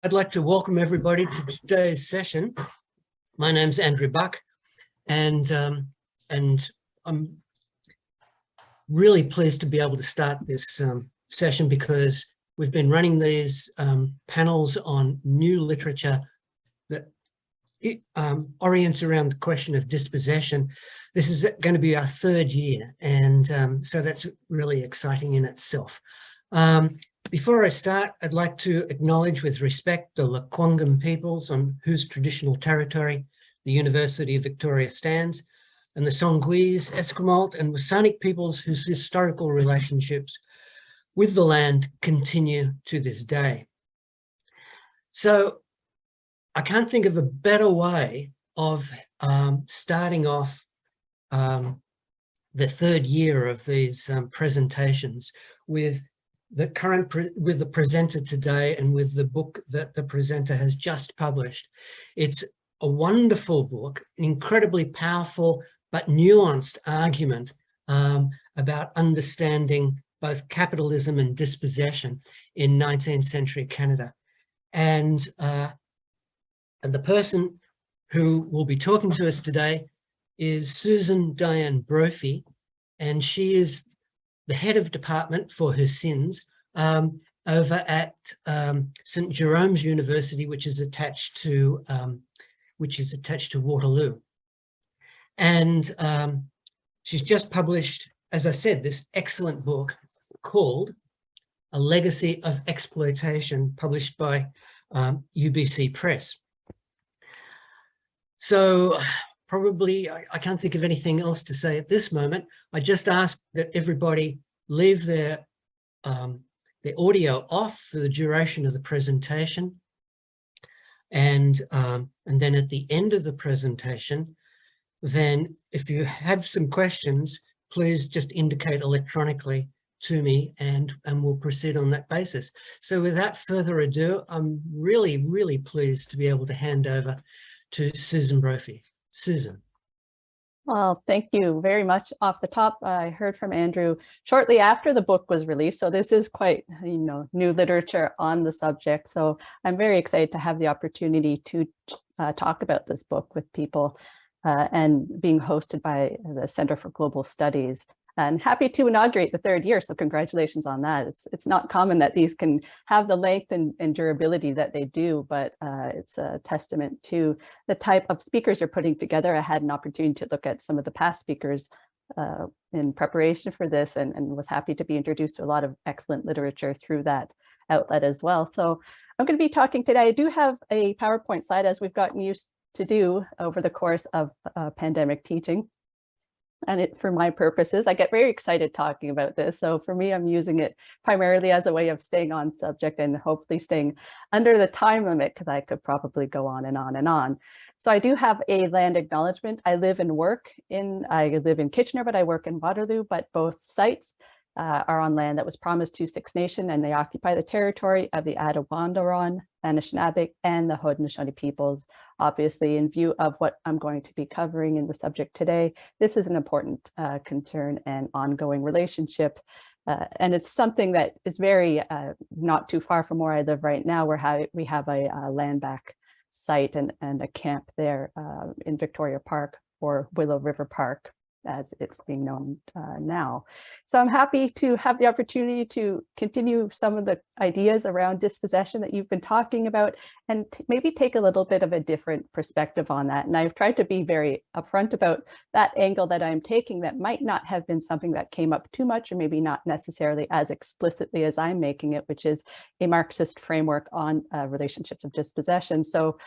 I'd like to welcome everybody to today's session. My name's Andrew Buck, and I'm really pleased to be able to start this session because we've been running these panels on new literature that orients around the question of dispossession. This is going to be our third year, and so that's really exciting in itself. Before I start, I'd like to acknowledge with respect the Lekwungen peoples on whose traditional territory the University of Victoria stands, and the Songhees, Esquimalt and Wasanic peoples whose historical relationships with the land continue to this day. So I can't think of a better way of starting off the third year of these presentations with the presenter today and with the book that the presenter has just published. It's a wonderful book, an incredibly powerful but nuanced argument about understanding both capitalism and dispossession in 19th century Canada. And the person who will be talking to us today is Susan Diane Brophy, and she is the head of department for her sins over at St. Jerome's University, which is attached to Waterloo. And she's just published, as I said, this excellent book called A Legacy of Exploitation, published by UBC Press. So probably I can't think of anything else to say at this moment. I just ask that everybody leave their audio off for the duration of the presentation. And then at the end of the presentation, then if you have some questions, please just indicate electronically to me and we'll proceed on that basis. So without further ado, I'm really, really pleased to be able to hand over to Susan Brophy. Susan. Well, thank you very much. Off the top, I heard from Andrew shortly after the book was released. So this is quite, new literature on the subject. So I'm very excited to have the opportunity to talk about this book with people and being hosted by the Center for Global Studies. And happy to inaugurate the third year, so congratulations on that. It's not common that these can have the length and durability that they do, but it's a testament to the type of speakers you're putting together. I had an opportunity to look at some of the past speakers in preparation for this and was happy to be introduced to a lot of excellent literature through that outlet as well. So I'm going to be talking today. I do have a PowerPoint slide, as we've gotten used to do over the course of pandemic teaching. And for my purposes, I get very excited talking about this. So for me, I'm using it primarily as a way of staying on subject and hopefully staying under the time limit, because I could probably go on and on and on. So I do have a land acknowledgement. I live in Kitchener, but I work in Waterloo, but both sites are on land that was promised to Six Nation, and they occupy the territory of the Attawandaron, Anishinaabe, and the Haudenosaunee peoples. Obviously, in view of what I'm going to be covering in the subject today, this is an important concern and ongoing relationship. And it's something that is very not too far from where I live right now, where we have a land back site and a camp there in Victoria Park, or Willow River Park, as it's being known now. So I'm happy to have the opportunity to continue some of the ideas around dispossession that you've been talking about, and maybe take a little bit of a different perspective on that. And I've tried to be very upfront about that angle that I'm taking that might not have been something that came up too much, or maybe not necessarily as explicitly as I'm making it, which is a Marxist framework on relationships of dispossession. So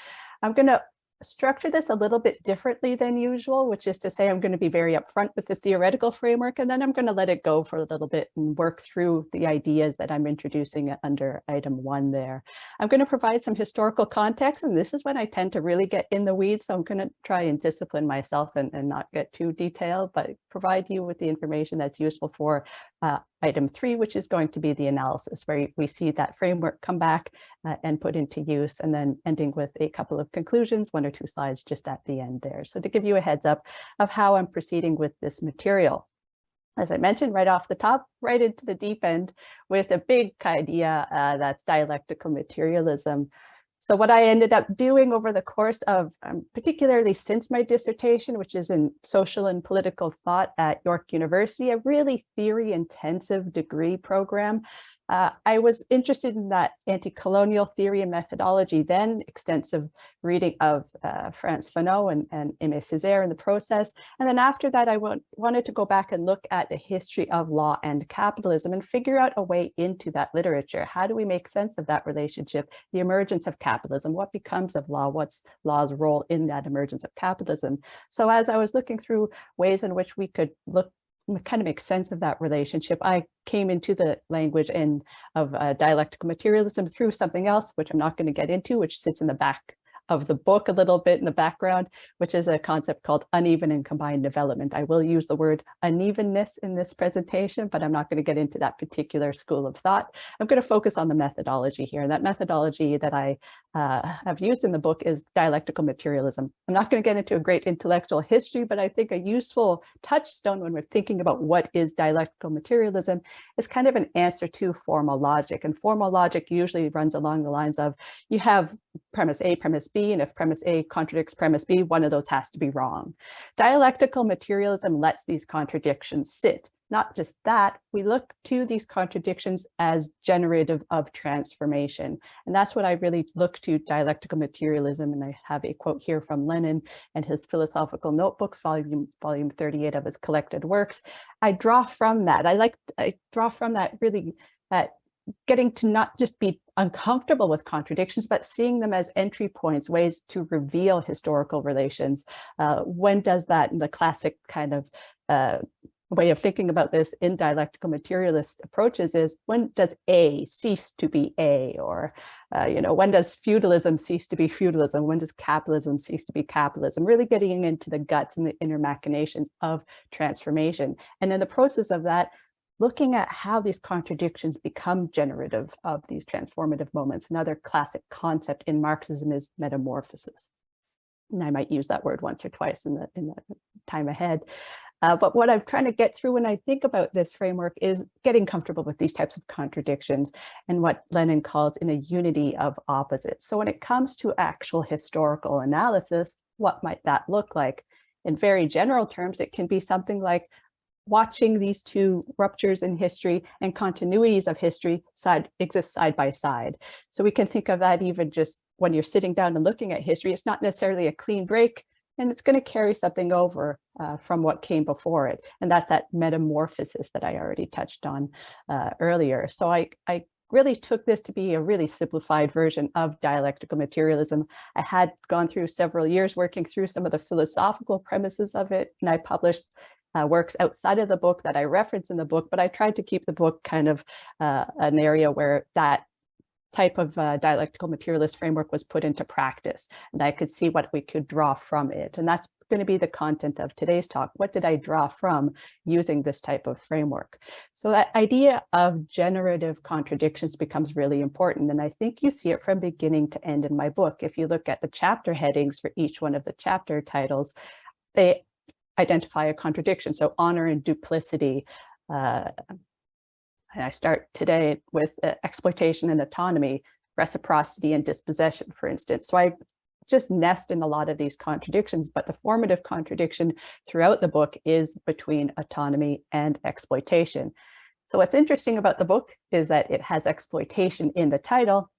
I'm going to structure this a little bit differently than usual, which is to say I'm going to be very upfront with the theoretical framework, and then I'm going to let it go for a little bit and work through the ideas that I'm introducing under item 1 there. I'm going to provide some historical context, and this is when I tend to really get in the weeds, so I'm going to try and discipline myself and not get too detailed, but provide you with the information that's useful for item 3, which is going to be the analysis, where we see that framework come back and put into use, and then ending with a couple of conclusions, 1 or 2 slides just at the end there. So to give you a heads up of how I'm proceeding with this material. As I mentioned right off the top, right into the deep end with a big idea that's dialectical materialism. So what I ended up doing over the course of, particularly since my dissertation, which is in social and political thought at York University, a really theory-intensive degree program. I was interested in that anti-colonial theory and methodology, then extensive reading of Frantz Fanon and Aimé Césaire in the process. And then after that, I wanted to go back and look at the history of law and capitalism and figure out a way into that literature. How do we make sense of that relationship, the emergence of capitalism, what becomes of law, what's law's role in that emergence of capitalism? So as I was looking through ways in which we could kind of make sense of that relationship, I came into the language of dialectical materialism through something else, which I'm not going to get into, which sits in the back of the book a little bit in the background, which is a concept called uneven and combined development. I will use the word unevenness in this presentation, but I'm not going to get into that particular school of thought. I'm going to focus on the methodology here. That methodology that I have used in the book is dialectical materialism. I'm not going to get into a great intellectual history, but I think a useful touchstone when we're thinking about what is dialectical materialism is kind of an answer to formal logic. And formal logic usually runs along the lines of, you have premise A, premise B, and if premise A contradicts premise B, one of those has to be wrong. Dialectical materialism lets these contradictions sit. Not just that, we look to these contradictions as generative of transformation. And that's what I really look to dialectical materialism. And I have a quote here from Lenin and his philosophical notebooks, volume 38 of his collected works. I draw from that. I draw from that really that getting to not just be uncomfortable with contradictions, but seeing them as entry points, ways to reveal historical relations. When does that, in the classic kind of way of thinking about this in dialectical materialist approaches is, when does A cease to be A? Or, when does feudalism cease to be feudalism? When does capitalism cease to be capitalism? Really getting into the guts and the inner machinations of transformation. And in the process of that, looking at how these contradictions become generative of these transformative moments. Another classic concept in Marxism is metamorphosis. And I might use that word once or twice in the time ahead. But what I'm trying to get through when I think about this framework is getting comfortable with these types of contradictions and what Lenin calls in a unity of opposites. So when it comes to actual historical analysis, what might that look like? In very general terms, it can be something like watching these two ruptures in history and continuities of history exist side by side. So we can think of that even just when you're sitting down and looking at history. It's not necessarily a clean break, and it's going to carry something over from what came before it. And that's that metamorphosis that I already touched on earlier. So I really took this to be a really simplified version of dialectical materialism. I had gone through several years working through some of the philosophical premises of it, and I published works outside of the book that I reference in the book, but I tried to keep the book kind of an area where that type of dialectical materialist framework was put into practice, and I could see what we could draw from it. And that's going to be the content of today's talk. What did I draw from using this type of framework? So that idea of generative contradictions becomes really important. And I think you see it from beginning to end in my book. If you look at the chapter headings for each one of the chapter titles, they identify a contradiction. So honor and duplicity. And I start today with exploitation and autonomy, reciprocity and dispossession, for instance. So I just nest in a lot of these contradictions, but the formative contradiction throughout the book is between autonomy and exploitation. So what's interesting about the book is that it has exploitation in the title,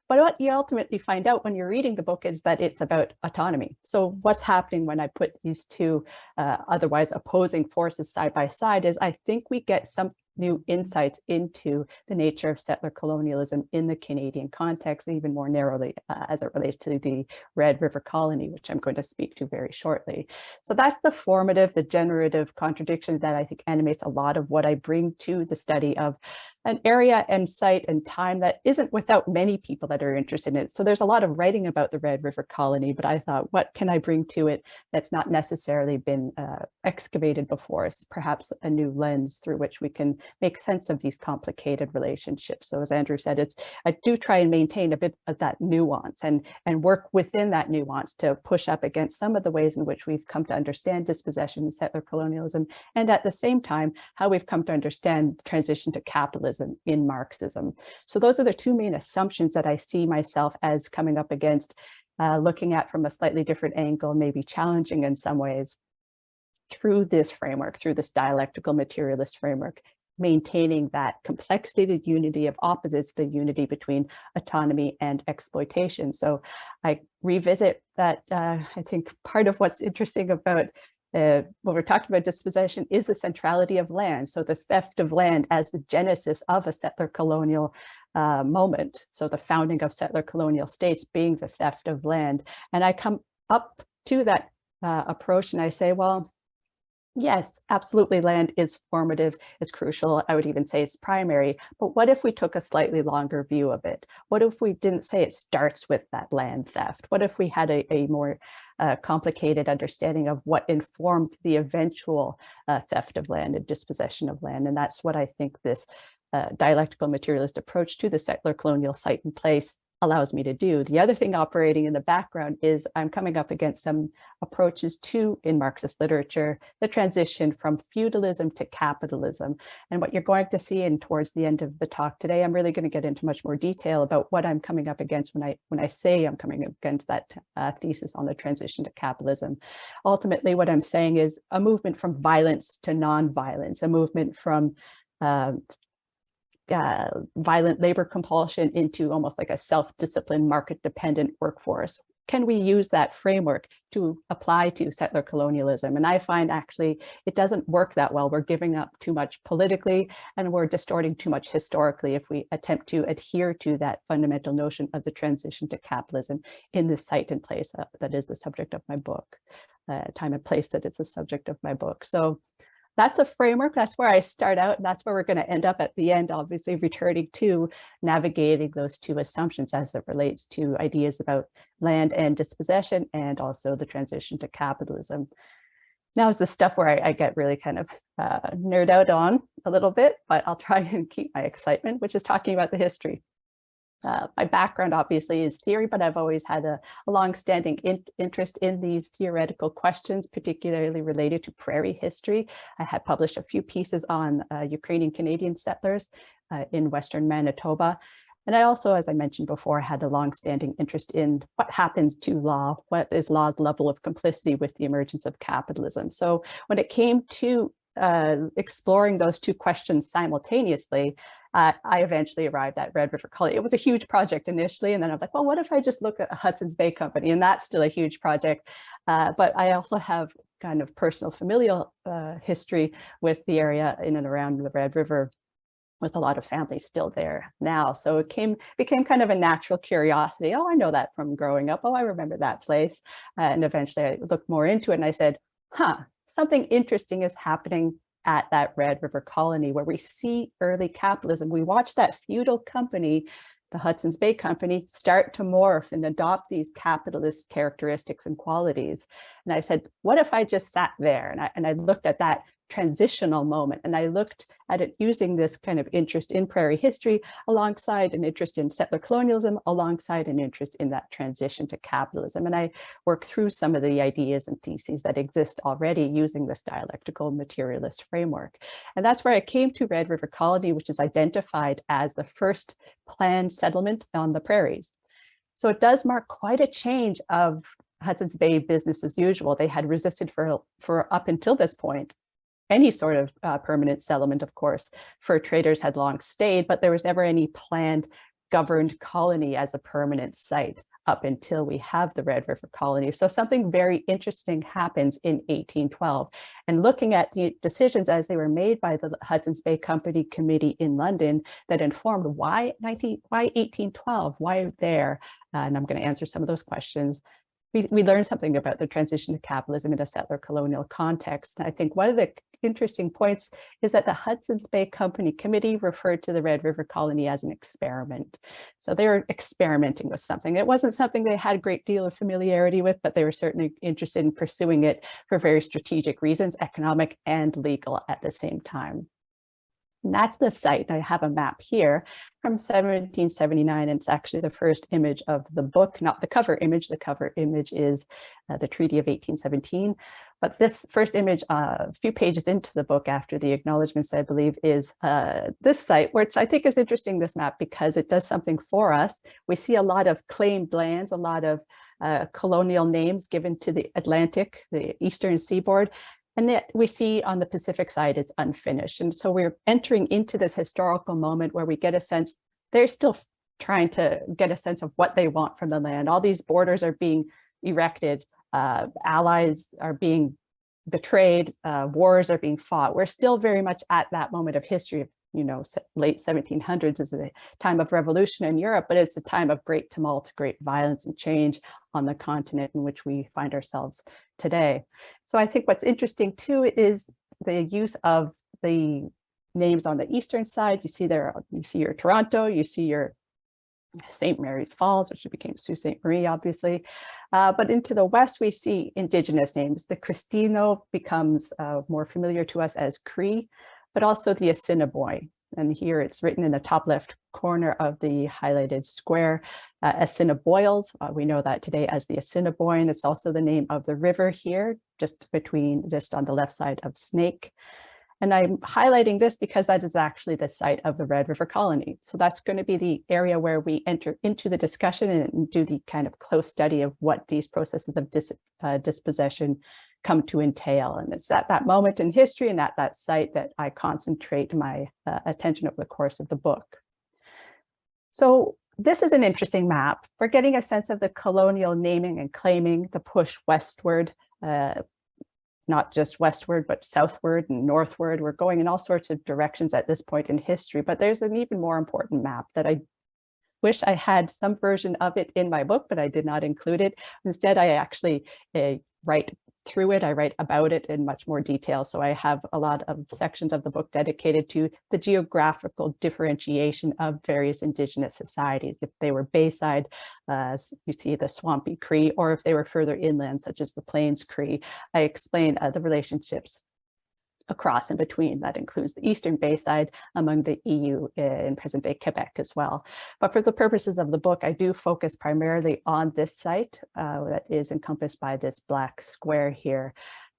but what you ultimately find out when you're reading the book is that it's about autonomy. So what's happening when I put these two otherwise opposing forces side by side is I think we get some new insights into the nature of settler colonialism in the Canadian context, even more narrowly as it relates to the Red River Colony, which I'm going to speak to very shortly. So that's the formative, the generative contradiction that I think animates a lot of what I bring to the study of an area and site and time that isn't without many people that are interested in it. So there's a lot of writing about the Red River Colony, but I thought, what can I bring to it that's not necessarily been excavated before? It's perhaps a new lens through which we can make sense of these complicated relationships. So as Andrew said, I do try and maintain a bit of that nuance and work within that nuance to push up against some of the ways in which we've come to understand dispossession and settler colonialism, and at the same time, how we've come to understand transition to capitalism materialism in Marxism. So those are the two main assumptions that I see myself as coming up against, looking at from a slightly different angle, maybe challenging in some ways through this framework, through this dialectical materialist framework, maintaining that complexity, the unity of opposites, the unity between autonomy and exploitation. So I revisit that. I think part of what's interesting about when we're talking about dispossession is the centrality of land. So the theft of land as the genesis of a settler colonial moment. So the founding of settler colonial states being the theft of land. And I come up to that approach and I say, well, yes, absolutely, land is formative, it's crucial. I would even say it's primary. But what if we took a slightly longer view of it? What if we didn't say it starts with that land theft? What if we had a more complicated understanding of what informed the eventual theft of land and dispossession of land? And that's what I think this dialectical materialist approach to the settler colonial site and place allows me to do. The other thing operating in the background is I'm coming up against some approaches to, in Marxist literature, the transition from feudalism to capitalism. And what you're going to see in towards the end of the talk today, I'm really going to get into much more detail about what I'm coming up against when I say I'm coming up against that thesis on the transition to capitalism. Ultimately, what I'm saying is a movement from violence to non-violence, a movement from violent labor compulsion into almost like a self-disciplined, market-dependent workforce. Can we use that framework to apply to settler colonialism? And I find actually it doesn't work that well. We're giving up too much politically and we're distorting too much historically if we attempt to adhere to that fundamental notion of the transition to capitalism in this site and place that is the subject of my book, time and place that is the subject of my book. So that's the framework. That's where I start out. And that's where we're going to end up at the end, obviously returning to navigating those two assumptions as it relates to ideas about land and dispossession and also the transition to capitalism. Now is the stuff where I get really kind of nerd out on a little bit, but I'll try and keep my excitement, which is talking about the history. My background obviously is theory, but I've always had a long-standing interest in these theoretical questions, particularly related to prairie history. I had published a few pieces on Ukrainian Canadian settlers in Western Manitoba. And I also, as I mentioned before, had a long-standing interest in what happens to law, what is law's level of complicity with the emergence of capitalism. So when it came to exploring those two questions simultaneously, I eventually arrived at Red River Colony. It was a huge project initially, and then I was like, well, what if I just look at Hudson's Bay Company? And that's still a huge project. But I also have kind of personal familial history with the area in and around the Red River, with a lot of families still there now. So it became kind of a natural curiosity. Oh, I know that from growing up. Oh, I remember that place. And eventually I looked more into it and I said, something interesting is happening at that Red River Colony where we see early capitalism. We watch that feudal company, the Hudson's Bay Company, start to morph and adopt these capitalist characteristics and qualities. And I said, what if I just sat there and I looked at that transitional moment, and I looked at it using this kind of interest in prairie history alongside an interest in settler colonialism, alongside an interest in that transition to capitalism. And I worked through some of the ideas and theses that exist already using this dialectical materialist framework. And that's where I came to Red River Colony, which is identified as the first planned settlement on the prairies. So it does mark quite a change of Hudson's Bay business as usual. They had resisted for up until this point any sort of permanent settlement, of course, fur traders had long stayed, but there was never any planned governed colony as a permanent site up until we have the Red River Colony. So something very interesting happens in 1812. And looking at the decisions as they were made by the Hudson's Bay Company Committee in London that informed why 1812, why there? And I'm going to answer some of those questions. We learned something about the transition to capitalism in a settler colonial context. And I think one of the interesting points is that the Hudson's Bay Company Committee referred to the Red River Colony as an experiment. So they were experimenting with something. It wasn't something they had a great deal of familiarity with, but they were certainly interested in pursuing it for very strategic reasons, economic and legal at the same time. And that's the site. I have a map here from 1779, and it's actually the first image of the book, not the cover image. The cover image is the Treaty of 1817. But this first image, a few pages into the book after the acknowledgements, I believe, is this site, which I think is interesting, this map, because it does something for us. We see a lot of claimed lands, a lot of colonial names given to the Atlantic, the eastern seaboard. And that we see on the Pacific side, it's unfinished. And so we're entering into this historical moment where we get a sense, they're still trying to get a sense of what they want from the land. All these borders are being erected, allies are being betrayed, wars are being fought. We're still very much at that moment of history. You know, late 1700s is the time of revolution in Europe, but it's a time of great tumult, great violence and change on the continent in which we find ourselves today. So I think what's interesting too is the use of the names on the eastern side. You see there, you see your Toronto, you see your St. Mary's Falls, which became Sault Ste. Marie, obviously. But into the west, we see Indigenous names. The Cristino becomes more familiar to us as Cree, but also the Assiniboine. And here it's written in the top left corner of the highlighted square, Assiniboines. We know that today as the Assiniboine. It's also the name of the river here, just on the left side of Snake. And I'm highlighting this because that is actually the site of the Red River Colony. So that's going to be the area where we enter into the discussion and do the kind of close study of what these processes of dispossession come to entail. And it's at that moment in history and at that site that I concentrate my attention over the course of the book. So this is an interesting map. We're getting a sense of the colonial naming and claiming, the push westward, not just westward, but southward and northward. We're going in all sorts of directions at this point in history, but there's an even more important map that I wish I had some version of it in my book, but I did not include it. Instead, I actually write through it. I write about it in much more detail. So I have a lot of sections of the book dedicated to the geographical differentiation of various Indigenous societies. If they were Bayside, you see the Swampy Cree, or if they were further inland, such as the Plains Cree, I explain the relationships across and between. That includes the Eastern Bayside among the EU in present-day Quebec as well. But for the purposes of the book, I do focus primarily on this site that is encompassed by this black square here.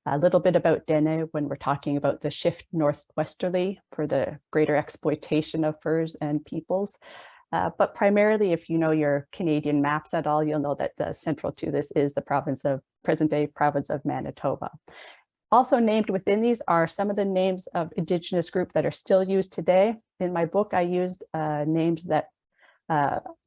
A little bit about Dene when we're talking about the shift northwesterly for the greater exploitation of furs and peoples. But primarily, if you know your Canadian maps at all, you'll know that central to this is the present-day province of Manitoba. Also named within these are some of the names of Indigenous groups that are still used today. In my book, I used names that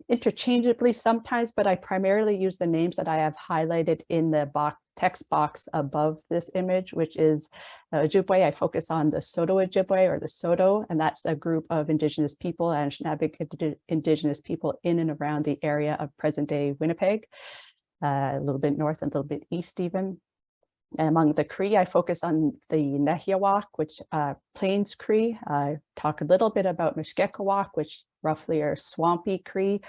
interchangeably sometimes, but I primarily use the names that I have highlighted in the text box above this image, which is Ojibwe. I focus on the Soto Ojibwe, or the Soto, and that's a group of Indigenous people, Anishinaabe Indigenous people in and around the area of present-day Winnipeg, a little bit north and a little bit east even. And among the Cree, I focus on the Nehiawak, which Plains Cree. I talk a little bit about Mushkekawak, which roughly are Swampy Cree,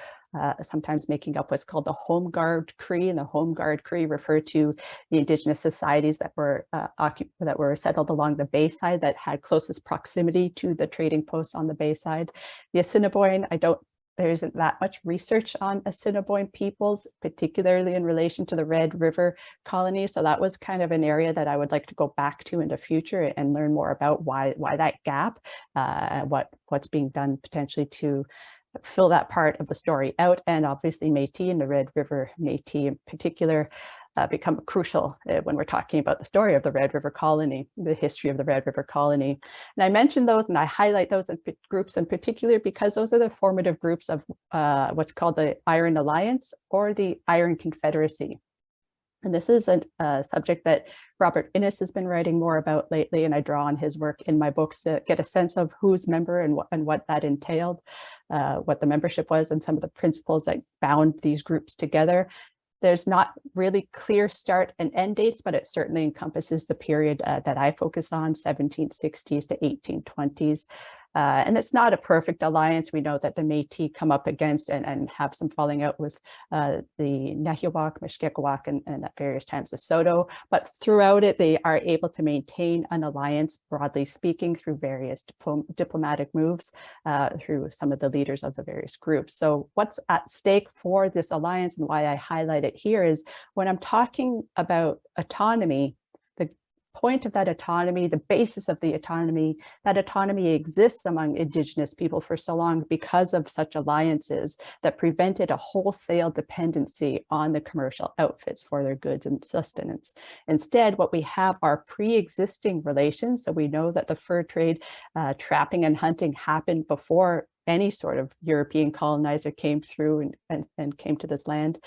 sometimes making up what's called the Home Guard Cree. And the Home Guard Cree refer to the Indigenous societies that were settled along the Bayside, that had closest proximity to the trading posts on the Bayside. The Assiniboine, there isn't that much research on Assiniboine peoples, particularly in relation to the Red River colony. So that was kind of an area that I would like to go back to in the future and learn more about why that gap, what's being done potentially to fill that part of the story out. And obviously Métis and the Red River Métis in particular become crucial when we're talking about the story of the Red River Colony, the history of the Red River Colony. And I mention those and I highlight those groups in particular because those are the formative groups of what's called the Iron Alliance or the Iron Confederacy. And this is a subject that Robert Innes has been writing more about lately, and I draw on his work in my books to get a sense of who's member and what that entailed, what the membership was, and some of the principles that bound these groups together. There's not really clear start and end dates, but it certainly encompasses the period that I focus on, 1760s to 1820s. And it's not a perfect alliance. We know that the Métis come up against and have some falling out with the Nahiawak, Mishkekawak, and at various times the Soto. But throughout it, they are able to maintain an alliance, broadly speaking, through various diplomatic moves, through some of the leaders of the various groups. So what's at stake for this alliance and why I highlight it here is when I'm talking about autonomy, the point of that autonomy, the basis of the autonomy, that autonomy exists among Indigenous people for so long because of such alliances that prevented a wholesale dependency on the commercial outfits for their goods and sustenance. Instead, what we have are pre-existing relations. So we know that the fur trade, trapping and hunting happened before any sort of European colonizer came through and came to this land.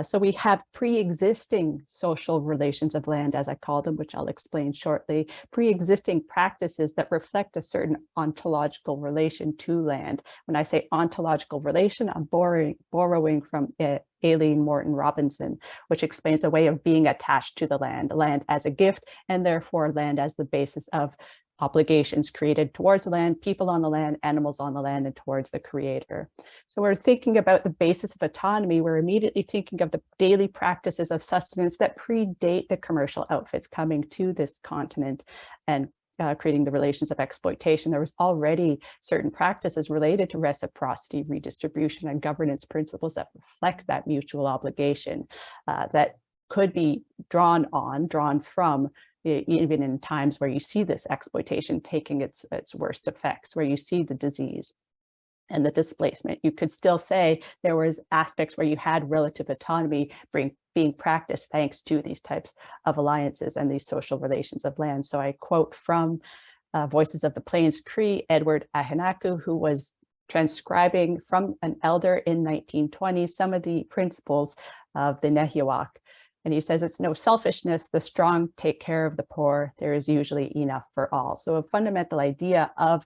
So we have pre-existing social relations of land, as I call them, which I'll explain shortly, pre-existing practices that reflect a certain ontological relation to land. When I say ontological relation, I'm borrowing from Aileen Morton Robinson, which explains a way of being attached to the land as a gift, and therefore land as the basis of obligations created towards the land, people on the land, animals on the land, and towards the creator. So we're thinking about the basis of autonomy. We're immediately thinking of the daily practices of sustenance that predate the commercial outfits coming to this continent and creating the relations of exploitation. There was already certain practices related to reciprocity, redistribution, and governance principles that reflect that mutual obligation that could be drawn from, even in times where you see this exploitation taking its worst effects, where you see the disease and the displacement. You could still say there was aspects where you had relative autonomy being practiced thanks to these types of alliances and these social relations of land. So I quote from Voices of the Plains Cree, Edward Ahinaku, who was transcribing from an elder in 1920 some of the principles of the Nahiawak. And he says, it's no selfishness, the strong take care of the poor, there is usually enough for all. So a fundamental idea of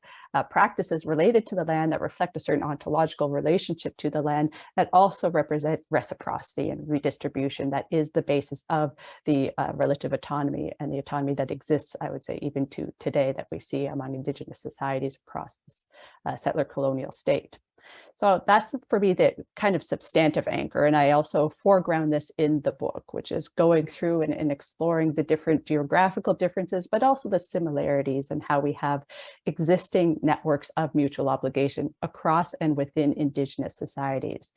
practices related to the land that reflect a certain ontological relationship to the land that also represent reciprocity and redistribution. That is the basis of the relative autonomy and the autonomy that exists, I would say, even to today that we see among Indigenous societies across this settler colonial state. So that's for me the kind of substantive anchor. And I also foreground this in the book, which is going through and exploring the different geographical differences, but also the similarities and how we have existing networks of mutual obligation across and within Indigenous societies.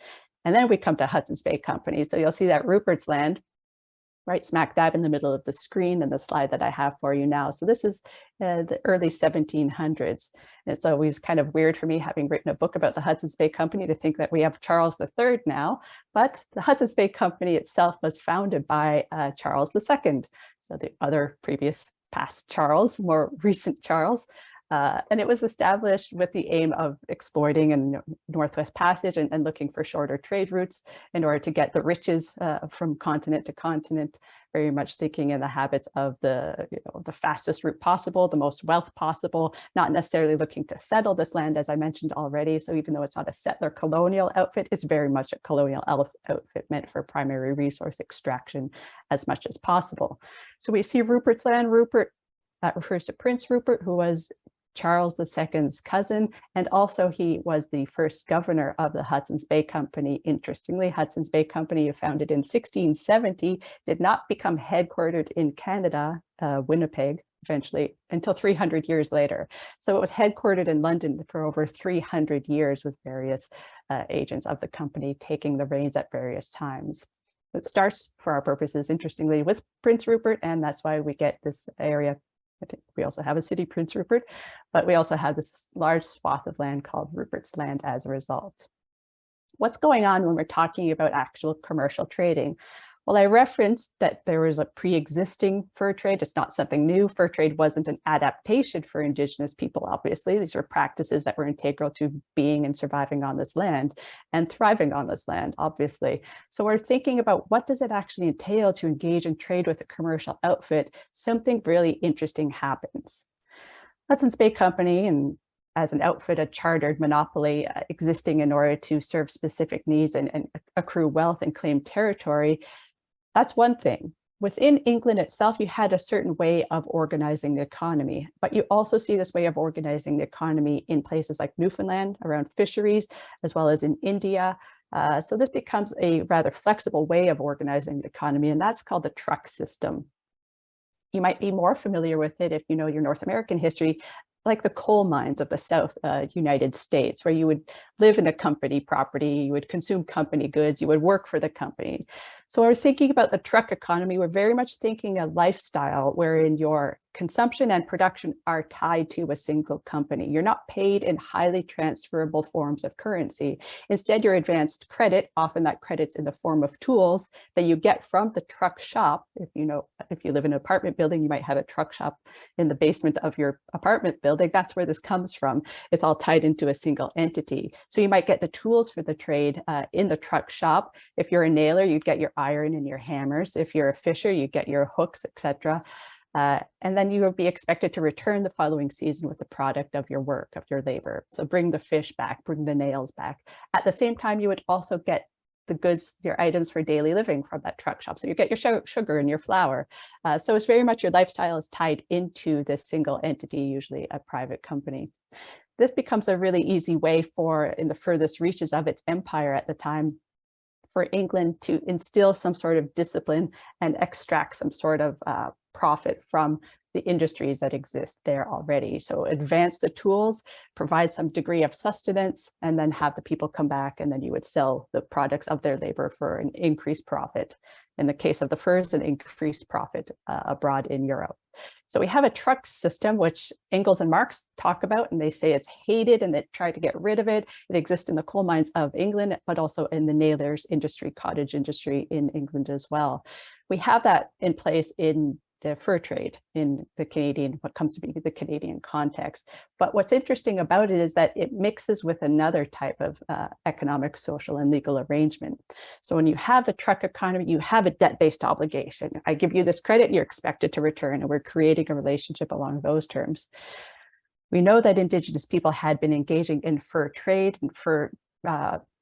And then we come to Hudson's Bay Company. So you'll see that Rupert's Land right smack dab in the middle of the screen and the slide that I have for you now. So this is the early 1700s. And it's always kind of weird for me, having written a book about the Hudson's Bay Company, to think that we have Charles III now, but the Hudson's Bay Company itself was founded by Charles II. So the other previous past Charles, more recent Charles. And it was established with the aim of exploiting in Northwest Passage and looking for shorter trade routes in order to get the riches from continent to continent, very much thinking in the habits of the fastest route possible, the most wealth possible, not necessarily looking to settle this land, as I mentioned already. So even though it's not a settler colonial outfit, it's very much a colonial outfit meant for primary resource extraction as much as possible. So we see Rupert's Land. Rupert, that refers to Prince Rupert, who was Charles II's cousin, and also he was the first governor of the Hudson's Bay Company. Interestingly, Hudson's Bay Company, founded in 1670, did not become headquartered in Canada, Winnipeg, eventually, until 300 years later. So it was headquartered in London for over 300 years, with various agents of the company taking the reins at various times. It starts, for our purposes, interestingly, with Prince Rupert, and that's why we get this area. I think we also have a city, Prince Rupert, but we also have this large swath of land called Rupert's Land as a result. What's going on when we're talking about actual commercial trading? Well, I referenced that there was a pre-existing fur trade. It's not something new. Fur trade wasn't an adaptation for Indigenous people, obviously. These were practices that were integral to being and surviving on this land and thriving on this land, obviously. So we're thinking about, what does it actually entail to engage in trade with a commercial outfit? Something really interesting happens. Hudson's Bay Company, and as an outfit, a chartered monopoly existing in order to serve specific needs and accrue wealth and claim territory, that's one thing. within England itself, you had a certain way of organizing the economy, but you also see this way of organizing the economy in places like Newfoundland around fisheries, as well as in India. So this becomes a rather flexible way of organizing the economy, and that's called the truck system. You might be more familiar with it if you know your North American history, like the coal mines of the South United States, where you would live in a company property, you would consume company goods, you would work for the company. So when we're thinking about the truck economy, we're very much thinking a lifestyle wherein your consumption and production are tied to a single company. You're not paid in highly transferable forms of currency. Instead, you're advanced credit, often that credit's in the form of tools that you get from the truck shop. If you live in an apartment building, you might have a truck shop in the basement of your apartment building. That's where this comes from. It's all tied into a single entity. So you might get the tools for the trade in the truck shop. If you're a nailer, you'd get your iron and your hammers. If you're a fisher, you get your hooks, etc. And then you would be expected to return the following season with the product of your work, of your labor. So bring the fish back, bring the nails back. At the same time, you would also get the goods, your items for daily living from that truck shop. So you get your sugar and your flour. So it's very much your lifestyle is tied into this single entity, usually a private company. This becomes a really easy way for, in the furthest reaches of its empire at the time, for England to instill some sort of discipline and extract some sort of profit from the industries that exist there already. So advance the tools, provide some degree of sustenance, and then have the people come back, and then you would sell the products of their labor for an increased profit. In the case of the furs, an increased profit abroad in Europe. So we have a truck system, which Engels and Marx talk about, and they say it's hated and they try to get rid of it. It exists in the coal mines of England, but also in the nailers industry, cottage industry in England as well. We have that in place in the fur trade in the Canadian, what comes to be the Canadian context. But what's interesting about it is that it mixes with another type of economic, social, and legal arrangement. So when you have the truck economy, you have a debt-based obligation. I give you this credit, you're expected to return, and we're creating a relationship along those terms. We know that Indigenous people had been engaging in fur trade and fur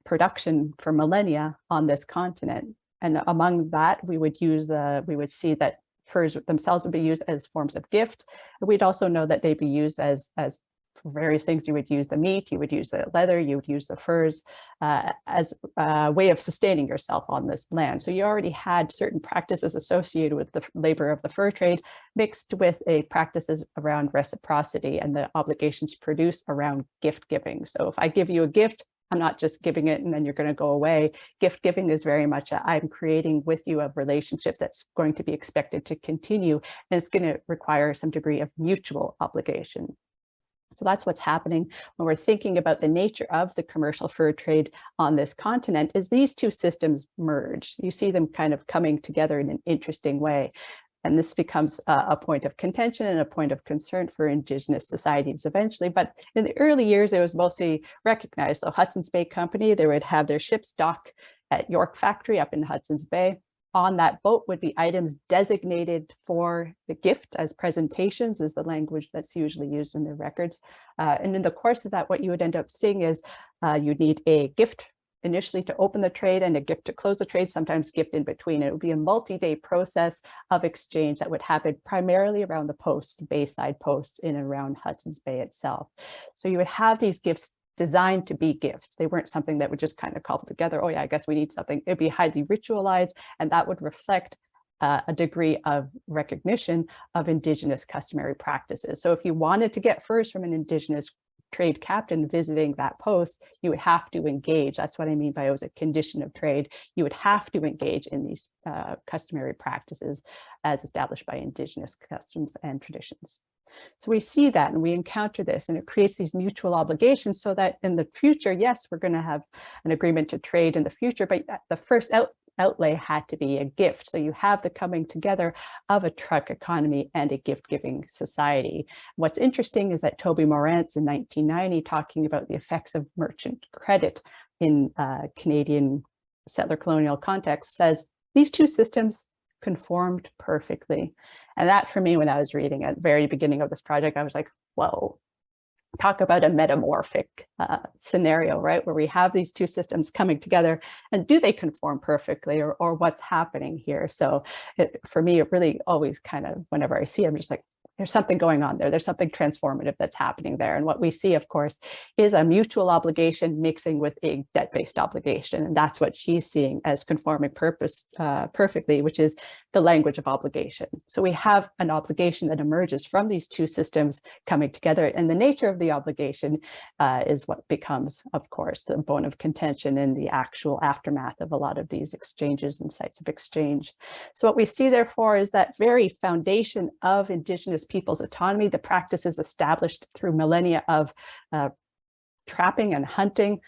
production for millennia on this continent. And among that, we would see that furs themselves would be used as forms of gift. And we'd also know that they'd be used as for various things. You would use the meat, you would use the leather, you would use the furs as a way of sustaining yourself on this land. So you already had certain practices associated with the labor of the fur trade mixed with practices around reciprocity and the obligations produced around gift giving. So if I give you a gift, I'm not just giving it and then you're going to go away. Gift giving is very much I'm creating with you a relationship that's going to be expected to continue, and it's going to require some degree of mutual obligation. So that's what's happening when we're thinking about the nature of the commercial fur trade on this continent, is these two systems merge. You see them kind of coming together in an interesting way. And this becomes a point of contention and a point of concern for Indigenous societies eventually. But in the early years, it was mostly recognized. So Hudson's Bay Company, they would have their ships dock at York Factory up in Hudson's Bay. On that boat would be items designated for the gift as presentations, is the language that's usually used in the records. And in the course of that, what you would end up seeing is you'd need a gift initially to open the trade and a gift to close the trade, sometimes gift in between. It would be a multi-day process of exchange that would happen primarily around the posts, bayside posts in and around Hudson's Bay itself. So you would have these gifts designed to be gifts. They weren't something that would just kind of cobble together, oh yeah, I guess we need something. It'd be highly ritualized, and that would reflect a degree of recognition of Indigenous customary practices. So if you wanted to get furs from an Indigenous trade captain visiting that post, you would have to engage. That's what I mean by it was a condition of trade. You would have to engage in these customary practices as established by Indigenous customs and traditions. So we see that and we encounter this, and it creates these mutual obligations so that in the future, yes, we're going to have an agreement to trade in the future, but the first outlay had to be a gift. So you have the coming together of a truck economy and a gift-giving society. What's interesting is that Toby Morantz in 1990, talking about the effects of merchant credit in Canadian settler colonial context, says these two systems conformed perfectly. And that for me, when I was reading at the very beginning of this project, I was like, whoa, talk about a metamorphic scenario, right, where we have these two systems coming together, and do they conform perfectly, or what's happening here? So for me, it really always kind of, whenever I see, I'm just like, there's something going on there. There's something transformative that's happening there. And what we see, of course, is a mutual obligation mixing with a debt-based obligation. And that's what she's seeing as conforming perfectly, which is the language of obligation. So we have an obligation that emerges from these two systems coming together. And the nature of the obligation is what becomes, of course, the bone of contention in the actual aftermath of a lot of these exchanges and sites of exchange. So what we see, therefore, is that very foundation of Indigenous people's autonomy, the practices established through millennia of trapping and hunting,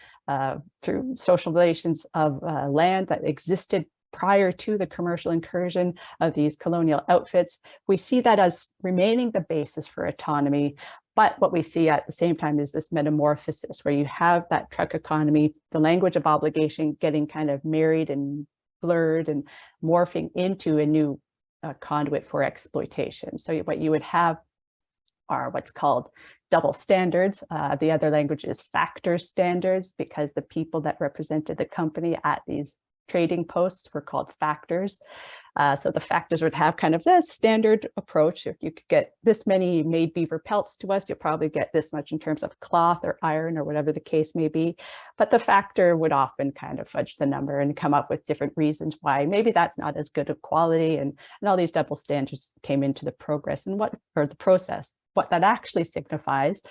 through social relations of land that existed prior to the commercial incursion of these colonial outfits. We see that as remaining the basis for autonomy. But what we see at the same time is this metamorphosis, where you have that truck economy, the language of obligation getting kind of married and blurred and morphing into a new conduit for exploitation. So what you would have are what's called double standards. The other language is factor standards, because the people that represented the company at these trading posts were called factors. So the factors would have kind of that standard approach. If you could get this many made beaver pelts to us, you'll probably get this much in terms of cloth or iron or whatever the case may be. But the factor would often kind of fudge the number and come up with different reasons why maybe that's not as good of quality. And all these double standards came into the process. What that actually signifies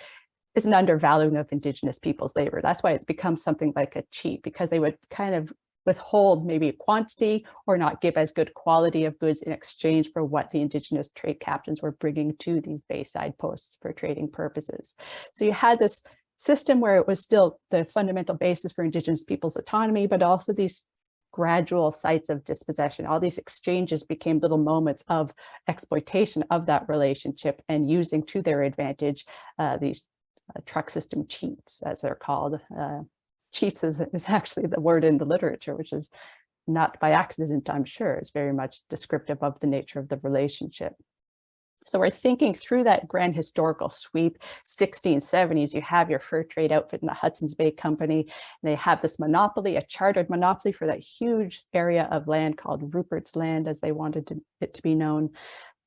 is an undervaluing of Indigenous people's labor. That's why it becomes something like a cheat, because they would kind of withhold maybe a quantity or not give as good quality of goods in exchange for what the Indigenous trade captains were bringing to these bayside posts for trading purposes. So you had this system where it was still the fundamental basis for Indigenous people's autonomy, but also these gradual sites of dispossession. All these exchanges became little moments of exploitation of that relationship and using to their advantage these truck system cheats, as they're called. Cheats is actually the word in the literature, which is not by accident, I'm sure. It's very much descriptive of the nature of the relationship. So we're thinking through that grand historical sweep, 1670s, you have your fur trade outfit in the Hudson's Bay Company, and they have this monopoly, a chartered monopoly for that huge area of land called Rupert's Land, as they wanted it to be known.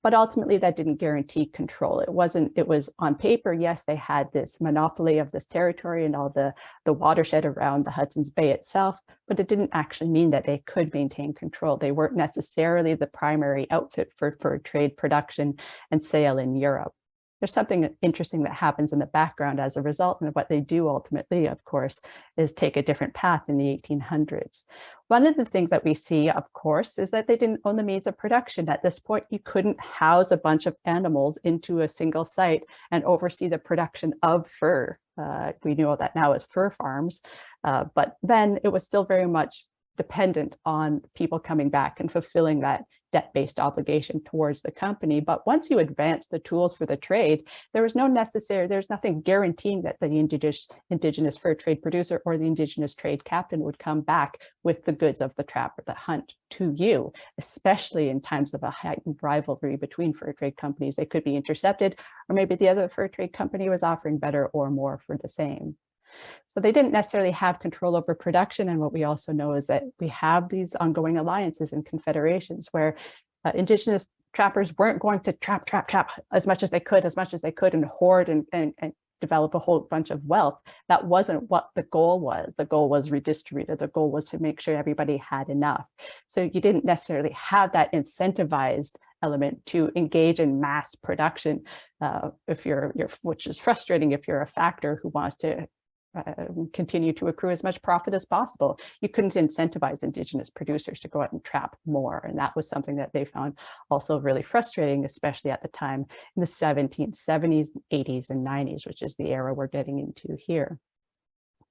But ultimately that didn't guarantee control. It was on paper, yes, they had this monopoly of this territory and all the watershed around the Hudson's Bay itself, but it didn't actually mean that they could maintain control. They weren't necessarily the primary outfit for trade production and sale in Europe. There's something interesting that happens in the background as a result, and what they do ultimately, of course, is take a different path in the 1800s. One of the things that we see, of course, is that they didn't own the means of production. At this point, you couldn't house a bunch of animals into a single site and oversee the production of fur. We know that now as fur farms, but then it was still very much dependent on people coming back and fulfilling that debt-based obligation towards the company. But once you advance the tools for the trade, there's nothing guaranteeing that the indigenous fur trade producer or the Indigenous trade captain would come back with the goods of the trap or the hunt to you, especially in times of a heightened rivalry between fur trade companies. They could be intercepted, or maybe the other fur trade company was offering better or more for the same. So they didn't necessarily have control over production. And what we also know is that we have these ongoing alliances and confederations where Indigenous trappers weren't going to trap as much as they could and hoard and develop a whole bunch of wealth. That wasn't what the goal was. The goal was redistributed. The goal was to make sure everybody had enough. So you didn't necessarily have that incentivized element to engage in mass production, which is frustrating if you're a factor who wants to continue to accrue as much profit as possible. You couldn't incentivize Indigenous producers to go out and trap more. And that was something that they found also really frustrating, especially at the time in the 1770s, 80s, and 90s, which is the era we're getting into here.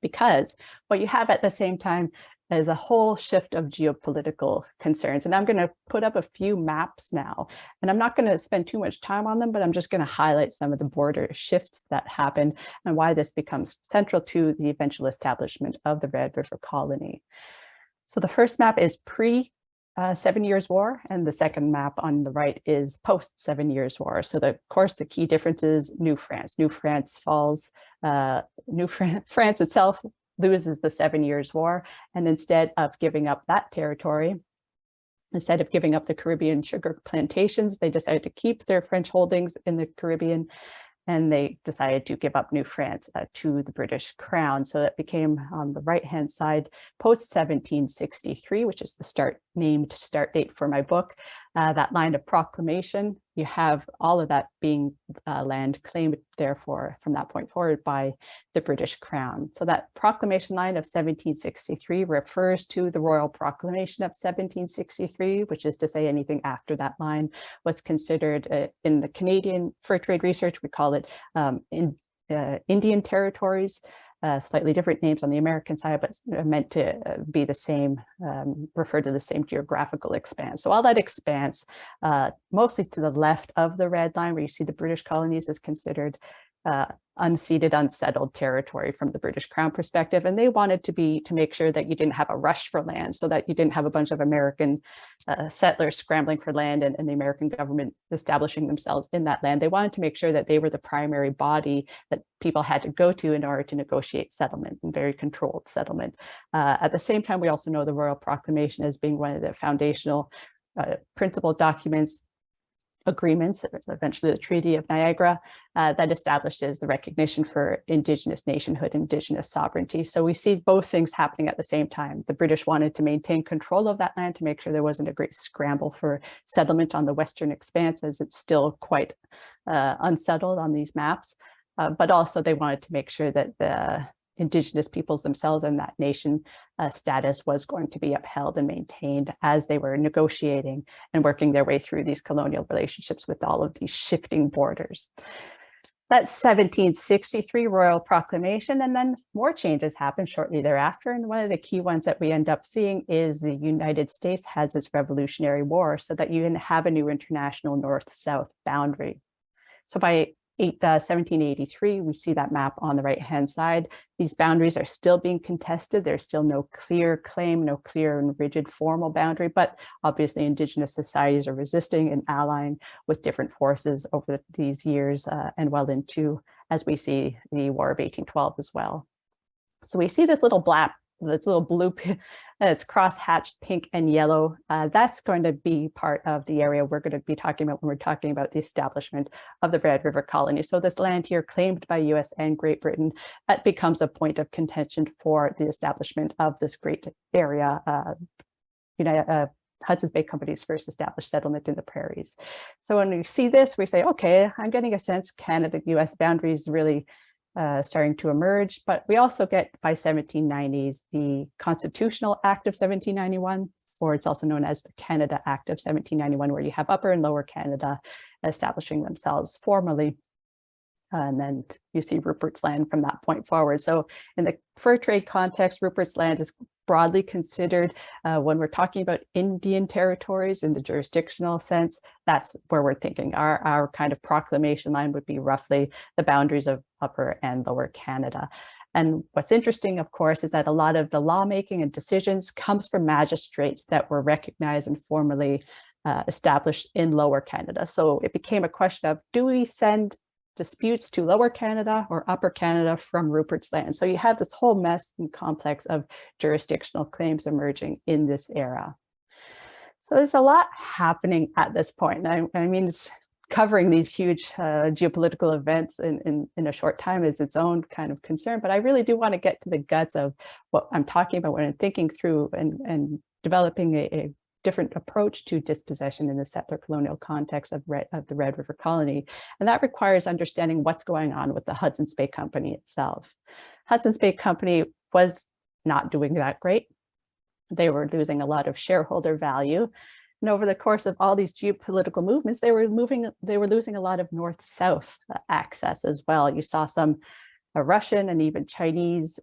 Because what you have at the same time is a whole shift of geopolitical concerns. And I'm going to put up a few maps now, and I'm not going to spend too much time on them, but I'm just going to highlight some of the border shifts that happened and why this becomes central to the eventual establishment of the Red River Colony. So the first map is 7 Years' War, and the second map on the right is post 7 Years' War. So of course, the key difference is New France. New France falls, France itself loses the 7 Years' War, and instead of giving up that territory, instead of giving up the Caribbean sugar plantations, they decided to keep their French holdings in the Caribbean, and they decided to give up New France to the British Crown. So that became on the right-hand side, post-1763, which is the named start date for my book. That line of proclamation, you have all of that being land claimed, therefore, from that point forward by the British Crown. So that proclamation line of 1763 refers to the Royal Proclamation of 1763, which is to say anything after that line was considered in the Canadian fur trade research, we call it Indian territories. Slightly different names on the American side, but meant to be the same, refer to the same geographical expanse. So all that expanse, mostly to the left of the red line, where you see the British colonies, is considered unceded, unsettled territory from the British Crown perspective. And they wanted to make sure that you didn't have a rush for land, so that you didn't have a bunch of American settlers scrambling for land and the American government establishing themselves in that land. They wanted to make sure that they were the primary body that people had to go to in order to negotiate settlement, and very controlled settlement. At the same time, we also know the Royal Proclamation as being one of the foundational principal documents, agreements, eventually the Treaty of Niagara, that establishes the recognition for Indigenous nationhood, Indigenous sovereignty. So we see both things happening at the same time. The British wanted to maintain control of that land to make sure there wasn't a great scramble for settlement on the Western expanse, as it's still quite unsettled on these maps. But also they wanted to make sure that the Indigenous peoples themselves and that nation status was going to be upheld and maintained as they were negotiating and working their way through these colonial relationships with all of these shifting borders. That's 1763 Royal Proclamation, and then more changes happened shortly thereafter. And one of the key ones that we end up seeing is the United States has its Revolutionary War, so that you can have a new international north-south boundary. So by 1783, we see that map on the right-hand side. These boundaries are still being contested. There's still no clear claim, no clear and rigid formal boundary, but obviously Indigenous societies are resisting and allying with different forces over these years and well into, as we see, the War of 1812 as well. So we see this little blue, it's cross-hatched pink and yellow. That's going to be part of the area we're going to be talking about when we're talking about the establishment of the Red River Colony. So this land here claimed by US and Great Britain, that becomes a point of contention for the establishment of this great area, Hudson's Bay Company's first established settlement in the prairies. So when we see this, we say, okay, I'm getting a sense Canada-US boundaries really starting to emerge, but we also get by 1790s the Constitutional Act of 1791, or it's also known as the Canada Act of 1791, where you have Upper and Lower Canada establishing themselves formally. And then you see Rupert's Land from that point forward. So in the fur trade context, Rupert's Land is broadly considered, when we're talking about Indian territories in the jurisdictional sense, that's where we're thinking. Our kind of proclamation line would be roughly the boundaries of Upper and Lower Canada. And what's interesting, of course, is that a lot of the lawmaking and decisions comes from magistrates that were recognized and formally established in Lower Canada. So it became a question of, do we send disputes to Lower Canada or Upper Canada from Rupert's Land? So you have this whole mess and complex of jurisdictional claims emerging in this era. So there's a lot happening at this point. And I mean, it's covering these huge geopolitical events in a short time is its own kind of concern, but I really do want to get to the guts of what I'm talking about when I'm thinking through and developing a different approach to dispossession in the settler colonial context of the Red River Colony. And that requires understanding what's going on with the Hudson's Bay Company itself. Hudson's Bay Company was not doing that great. They were losing a lot of shareholder value. And over the course of all these geopolitical movements, they were losing a lot of north-south access as well. You saw some Russian and even Chinese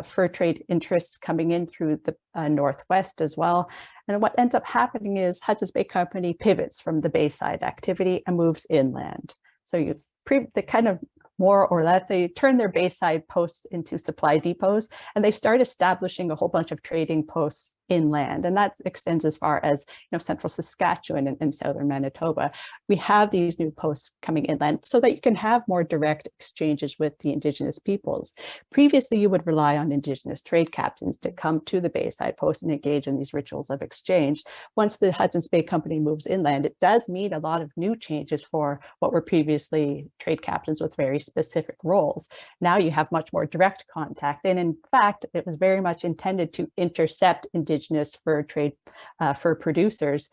fur trade interests coming in through the Northwest as well. And what ends up happening is Hudson's Bay Company pivots from the Bayside activity and moves inland. So they kind of more or less, they turn their Bayside posts into supply depots, and they start establishing a whole bunch of trading posts inland, and that extends as far as central Saskatchewan and southern Manitoba. We have these new posts coming inland so that you can have more direct exchanges with the Indigenous peoples. Previously, you would rely on Indigenous trade captains to come to the Bayside post and engage in these rituals of exchange. Once the Hudson's Bay Company moves inland, it does mean a lot of new changes for what were previously trade captains with very specific roles. Now you have much more direct contact, and in fact, it was very much intended to intercept Indigenous fur producers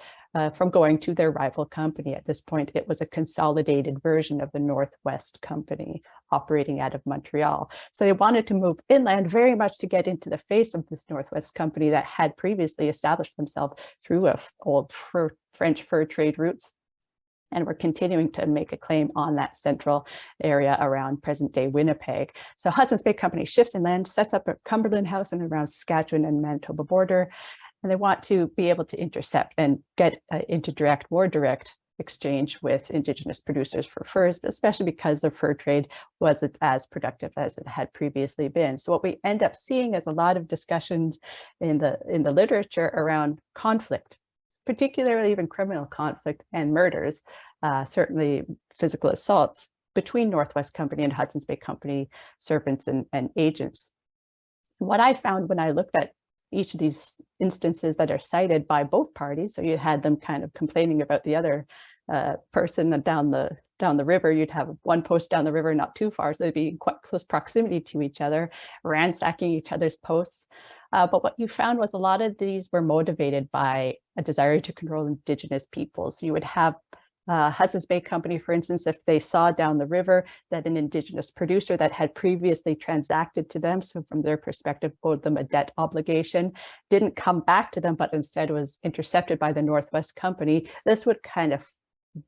from going to their rival company. At this point, it was a consolidated version of the Northwest Company operating out of Montreal. So they wanted to move inland very much to get into the face of this Northwest Company that had previously established themselves through old French fur trade routes, and we're continuing to make a claim on that central area around present-day Winnipeg. So Hudson's Bay Company shifts inland, sets up a Cumberland House and around Saskatchewan and Manitoba border, and they want to be able to intercept and get into more direct exchange with Indigenous producers for furs, especially because the fur trade wasn't as productive as it had previously been. So what we end up seeing is a lot of discussions in the literature around conflict, particularly even criminal conflict and murders, certainly physical assaults between Northwest Company and Hudson's Bay Company servants and agents. What I found when I looked at each of these instances that are cited by both parties, so you had them kind of complaining about the other person down the river, you'd have one post down the river not too far, so they'd be in quite close proximity to each other, ransacking each other's posts. But what you found was a lot of these were motivated by a desire to control Indigenous peoples. So you would have Hudson's Bay Company, for instance, if they saw down the river that an Indigenous producer that had previously transacted to them, so from their perspective, owed them a debt obligation, didn't come back to them, but instead was intercepted by the Northwest Company, this would kind of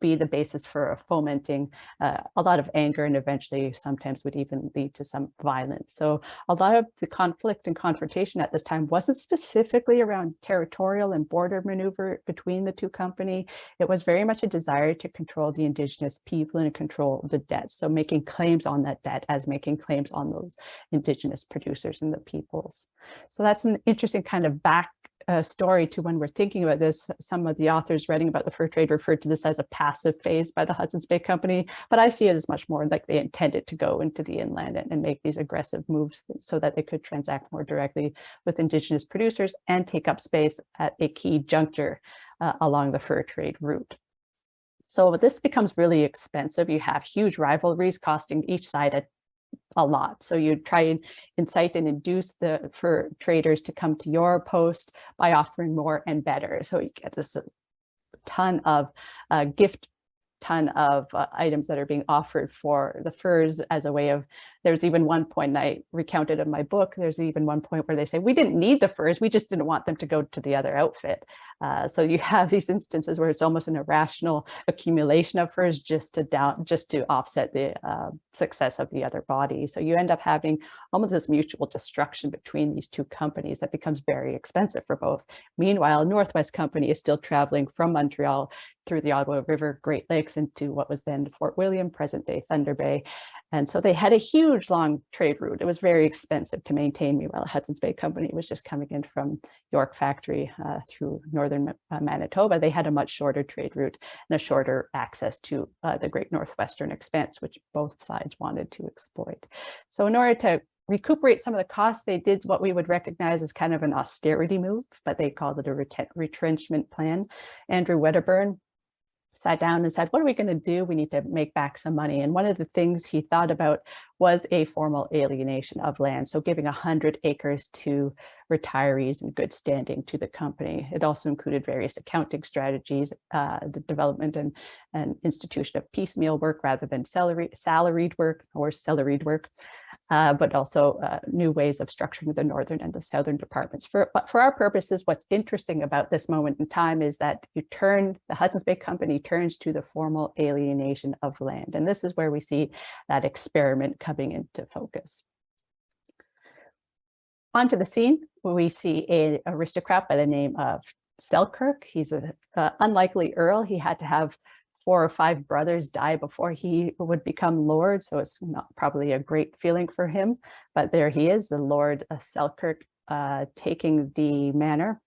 be the basis for fomenting a lot of anger, and eventually sometimes would even lead to some violence. So a lot of the conflict and confrontation at this time wasn't specifically around territorial and border maneuver between the two companies. It was very much a desire to control the Indigenous people and control the debt. So making claims on that debt as making claims on those Indigenous producers and the peoples. So that's an interesting kind of back story to when we're thinking about this. Some of the authors writing about the fur trade referred to this as a passive phase by the Hudson's Bay Company, but I see it as much more like they intended to go into the inland and make these aggressive moves so that they could transact more directly with Indigenous producers and take up space at a key juncture along the fur trade route. So this becomes really expensive. You have huge rivalries costing each side a lot. So you try and incite and induce the fur traders to come to your post by offering more and better. So you get this ton of items that are being offered for the furs as a way of, there's even one point I recounted in my book, there's even one point where they say, we didn't need the furs, we just didn't want them to go to the other outfit. So you have these instances where it's almost an irrational accumulation of furs just to offset the success of the other body. So you end up having almost this mutual destruction between these two companies that becomes very expensive for both. Meanwhile, Northwest Company is still traveling from Montreal through the Ottawa River, Great Lakes into what was then Fort William, present-day Thunder Bay. And so they had a huge long trade route. It was very expensive to maintain. Meanwhile, Hudson's Bay Company was just coming in from York Factory through northern Manitoba. They had a much shorter trade route and a shorter access to the Great Northwestern Expanse, which both sides wanted to exploit. So in order to recuperate some of the costs, they did what we would recognize as kind of an austerity move, but they called it a retrenchment plan. Andrew Wedderburn sat down and said, what are we going to do? We need to make back some money. And one of the things he thought about was a formal alienation of land. So giving 100 acres to retirees in good standing to the company. It also included various accounting strategies, the development and institution of piecemeal work rather than salaried work, but also new ways of structuring the northern and the southern departments. But for our purposes, what's interesting about this moment in time is that the Hudson's Bay Company turns to the formal alienation of land. And this is where we see that experiment coming into focus. Onto the scene, we see an aristocrat by the name of Selkirk. He's an unlikely earl. He had to have 4 or 5 brothers die before he would become lord, so it's not probably a great feeling for him. But there he is, the Lord Selkirk, taking the manor.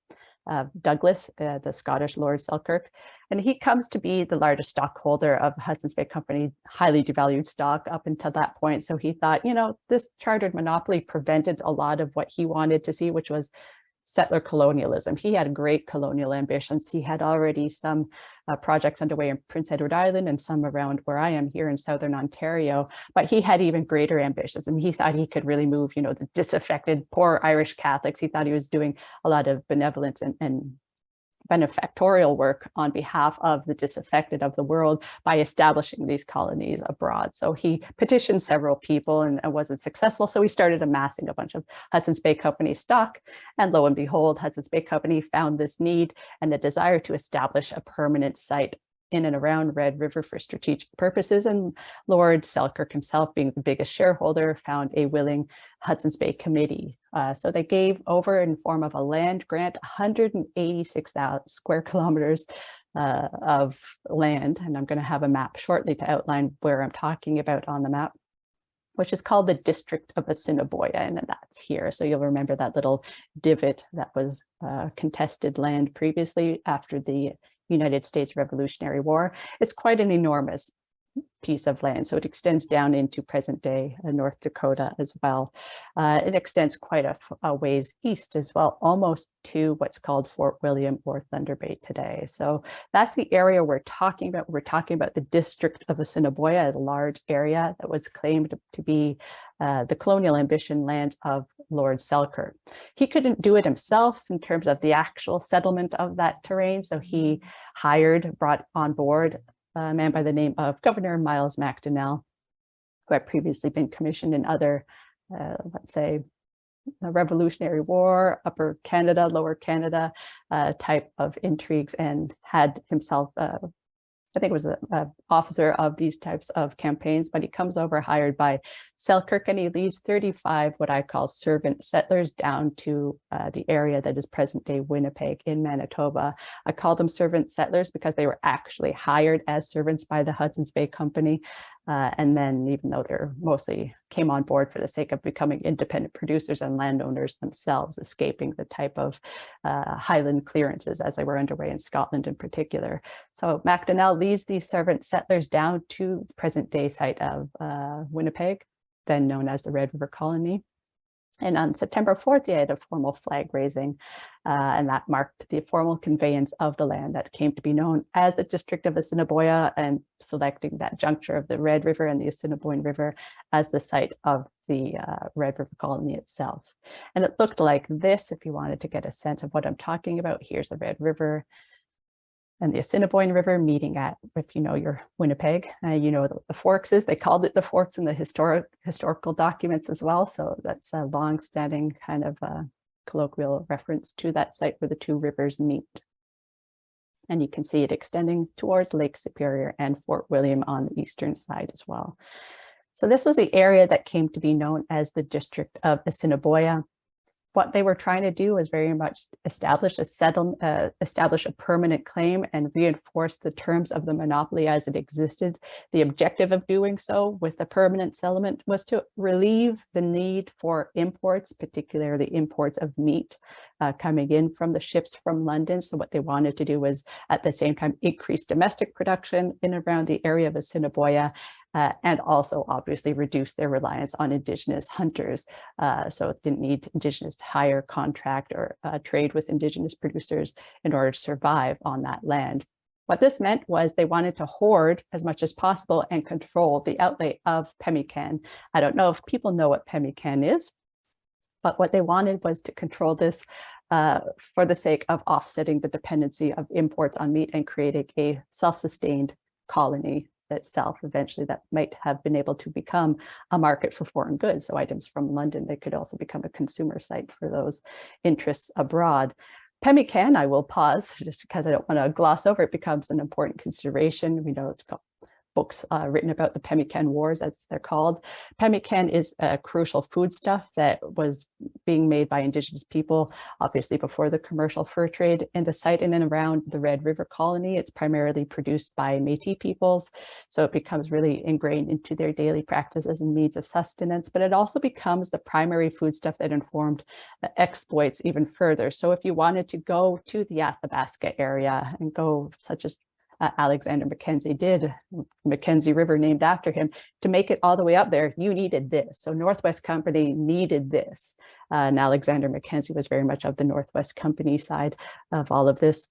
Douglas, the Scottish Lord Selkirk. And he comes to be the largest stockholder of Hudson's Bay Company, highly devalued stock up until that point. So he thought, you know, this chartered monopoly prevented a lot of what he wanted to see, which was settler colonialism. He had great colonial ambitions. He had already some projects underway in Prince Edward Island and some around where I am here in Southern Ontario, but he had even greater ambitions. And he thought he could really move, you know, the disaffected poor Irish Catholics. He thought he was doing a lot of benevolence and benefactorial work on behalf of the disaffected of the world by establishing these colonies abroad. So he petitioned several people and wasn't successful. So he started amassing a bunch of Hudson's Bay Company stock. And lo and behold, Hudson's Bay Company found this need and the desire to establish a permanent site in and around Red River for strategic purposes. And Lord Selkirk himself, being the biggest shareholder, found a willing Hudson's Bay committee. So they gave over in form of a land grant 186,000 square kilometers of land. And I'm going to have a map shortly to outline where I'm talking about on the map, which is called the District of Assiniboia, and that's here. So you'll remember that little divot that was contested land previously after the United States Revolutionary War. It's quite an enormous piece of land. So it extends down into present day North Dakota as well. It extends quite a ways east as well, almost to what's called Fort William or Thunder Bay today. So that's the area we're talking about. We're talking about the District of Assiniboia, a large area that was claimed to be the colonial ambition lands of Lord Selkirk. He couldn't do it himself in terms of the actual settlement of that terrain. So he brought on board a man by the name of Governor Miles MacDonnell, who had previously been commissioned in other, let's say, the Revolutionary War, Upper Canada, Lower Canada type of intrigues, and had himself, I think it was an officer of these types of campaigns, but he comes over hired by Selkirk, and he leads 35 what I call servant settlers down to the area that is present day Winnipeg in Manitoba. I call them servant settlers because they were actually hired as servants by the Hudson's Bay Company. And then even though they're mostly came on board for the sake of becoming independent producers and landowners themselves, escaping the type of highland clearances as they were underway in Scotland in particular. So MacDonnell leads these servant settlers down to the present day site of Winnipeg, then known as the Red River Colony. And on September 4th, they had a formal flag raising, and that marked the formal conveyance of the land that came to be known as the District of Assiniboia, and selecting that juncture of the Red River and the Assiniboine River as the site of the Red River Colony itself. And it looked like this, if you wanted to get a sense of what I'm talking about. Here's the Red River and the Assiniboine River meeting at, if you know your Winnipeg, you know the Forks is. They called it the Forks in the historical documents as well. So that's a long-standing kind of colloquial reference to that site where the two rivers meet. And you can see it extending towards Lake Superior and Fort William on the eastern side as well. So this was the area that came to be known as the District of Assiniboia. What they were trying to do was very much establish a permanent claim and reinforce the terms of the monopoly as it existed. The objective of doing so with the permanent settlement was to relieve the need for imports, particularly imports of meat coming in from the ships from London. So what they wanted to do was at the same time increase domestic production in around the area of Assiniboia, and also obviously reduce their reliance on Indigenous hunters. So it didn't need Indigenous to hire, contract, or trade with Indigenous producers in order to survive on that land. What this meant was they wanted to hoard as much as possible and control the outlay of pemmican. I don't know if people know what pemmican is, but what they wanted was to control this for the sake of offsetting the dependency of imports on meat and creating a self-sustained colony itself. Eventually that might have been able to become a market for foreign goods. So items from London, they could also become a consumer site for those interests abroad. Pemmican, I will pause just because I don't want to gloss over, it becomes an important consideration. We know it's called books written about the pemmican wars, as they're called. Pemmican is a crucial foodstuff that was being made by Indigenous people, obviously before the commercial fur trade. In the site in and around the Red River colony, it's primarily produced by Métis peoples, so it becomes really ingrained into their daily practices and means of sustenance, but it also becomes the primary foodstuff that informed exploits even further. So if you wanted to go to the Athabasca area and go, such as Alexander Mackenzie did, Mackenzie River named after him, to make it all the way up there, you needed this. So Northwest Company needed this. And Alexander Mackenzie was very much of the Northwest Company side of all of this.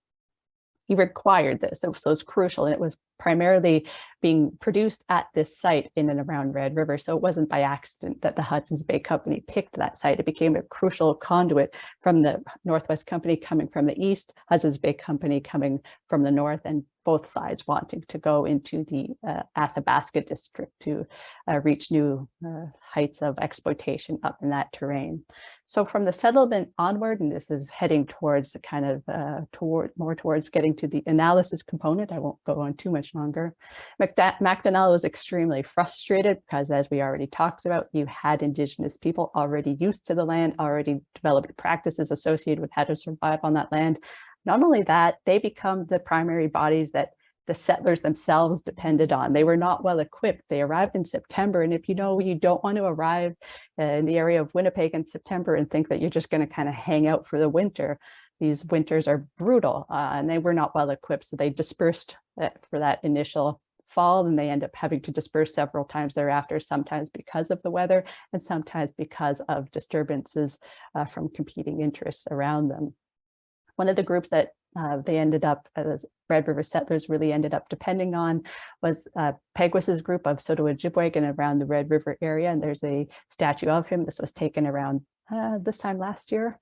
He required this, so it's crucial, and it was primarily being produced at this site in and around Red River. So it wasn't by accident that the Hudson's Bay Company picked that site. It became a crucial conduit from the Northwest Company coming from the east, Hudson's Bay Company coming from the north, and both sides wanting to go into the Athabasca district to reach new heights of exploitation up in that terrain. So from the settlement onward, and this is heading towards the kind of more towards getting to the analysis component, I won't go on too much longer. Macdonell was extremely frustrated because, as we already talked about, you had Indigenous people already used to the land, already developed practices associated with how to survive on that land. Not only that, they become the primary bodies that the settlers themselves depended on. They were not well equipped. They arrived in September, and if you know, you don't want to arrive in the area of Winnipeg in September and think that you're just going to kind of hang out for the winter. These winters are brutal, and they were not well equipped, so they dispersed for that initial fall, and they end up having to disperse several times thereafter, sometimes because of the weather and sometimes because of disturbances from competing interests around them. One of the groups that they ended up, as Red River settlers really ended up depending on, was Peguis's group of Soto Ojibwagan around the Red River area, and there's a statue of him. This was taken around this time last year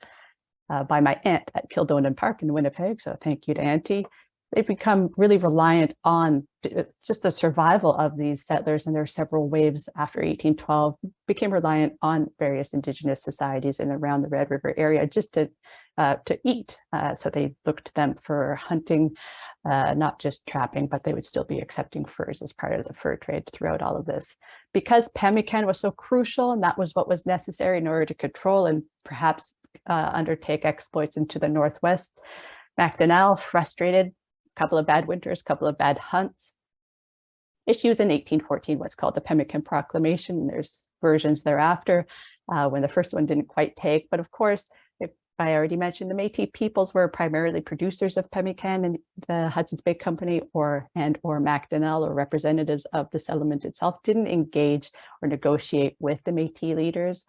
by my aunt at Kildonan Park in Winnipeg, so thank you to Auntie. They've become really reliant on just the survival of these settlers, and there are several waves after 1812, became reliant on various Indigenous societies in and around the Red River area just to eat. So they looked to them for hunting, not just trapping, but they would still be accepting furs as part of the fur trade throughout all of this. Because pemmican was so crucial, and that was what was necessary in order to control and perhaps undertake exploits into the Northwest, Macdonell, frustrated, couple of bad winters, couple of bad hunts, issues in 1814 what's called the Pemmican Proclamation. There's versions thereafter when the first one didn't quite take, but of course, I already mentioned the Métis peoples were primarily producers of pemmican, and the Hudson's Bay Company or Macdonell or representatives of the settlement itself didn't engage or negotiate with the Métis leaders.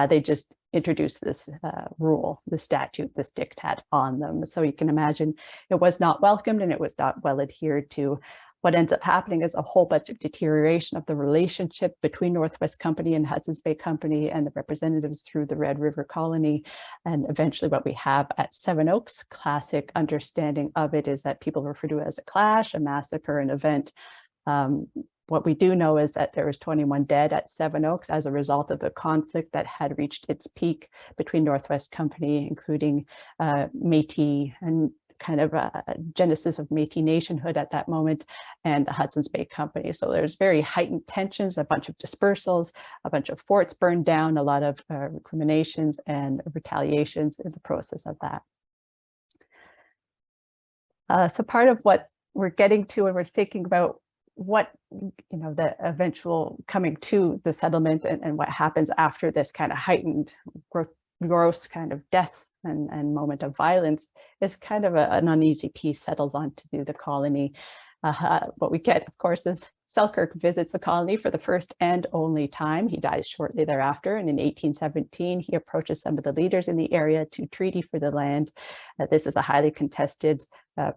They just introduced this rule, the statute, this diktat on them. So you can imagine it was not welcomed and it was not well adhered to. What ends up happening is a whole bunch of deterioration of the relationship between Northwest Company and Hudson's Bay Company and the representatives through the Red River colony. And eventually what we have at Seven Oaks, classic understanding of it is that people refer to it as a clash, a massacre, an event. What we do know is that there was 21 dead at Seven Oaks as a result of the conflict that had reached its peak between Northwest Company, including Métis and kind of a genesis of Métis nationhood at that moment, and the Hudson's Bay Company. So there's very heightened tensions, a bunch of dispersals, a bunch of forts burned down, a lot of recriminations and retaliations in the process of that. So part of what we're getting to when we're thinking about what, the eventual coming to the settlement and what happens after this kind of heightened gross kind of death and moment of violence is kind of an uneasy peace settles onto the colony. What we get, of course, is Selkirk visits the colony for the first and only time. He dies shortly thereafter, and in 1817, he approaches some of the leaders in the area to treaty for the land. This is a highly contested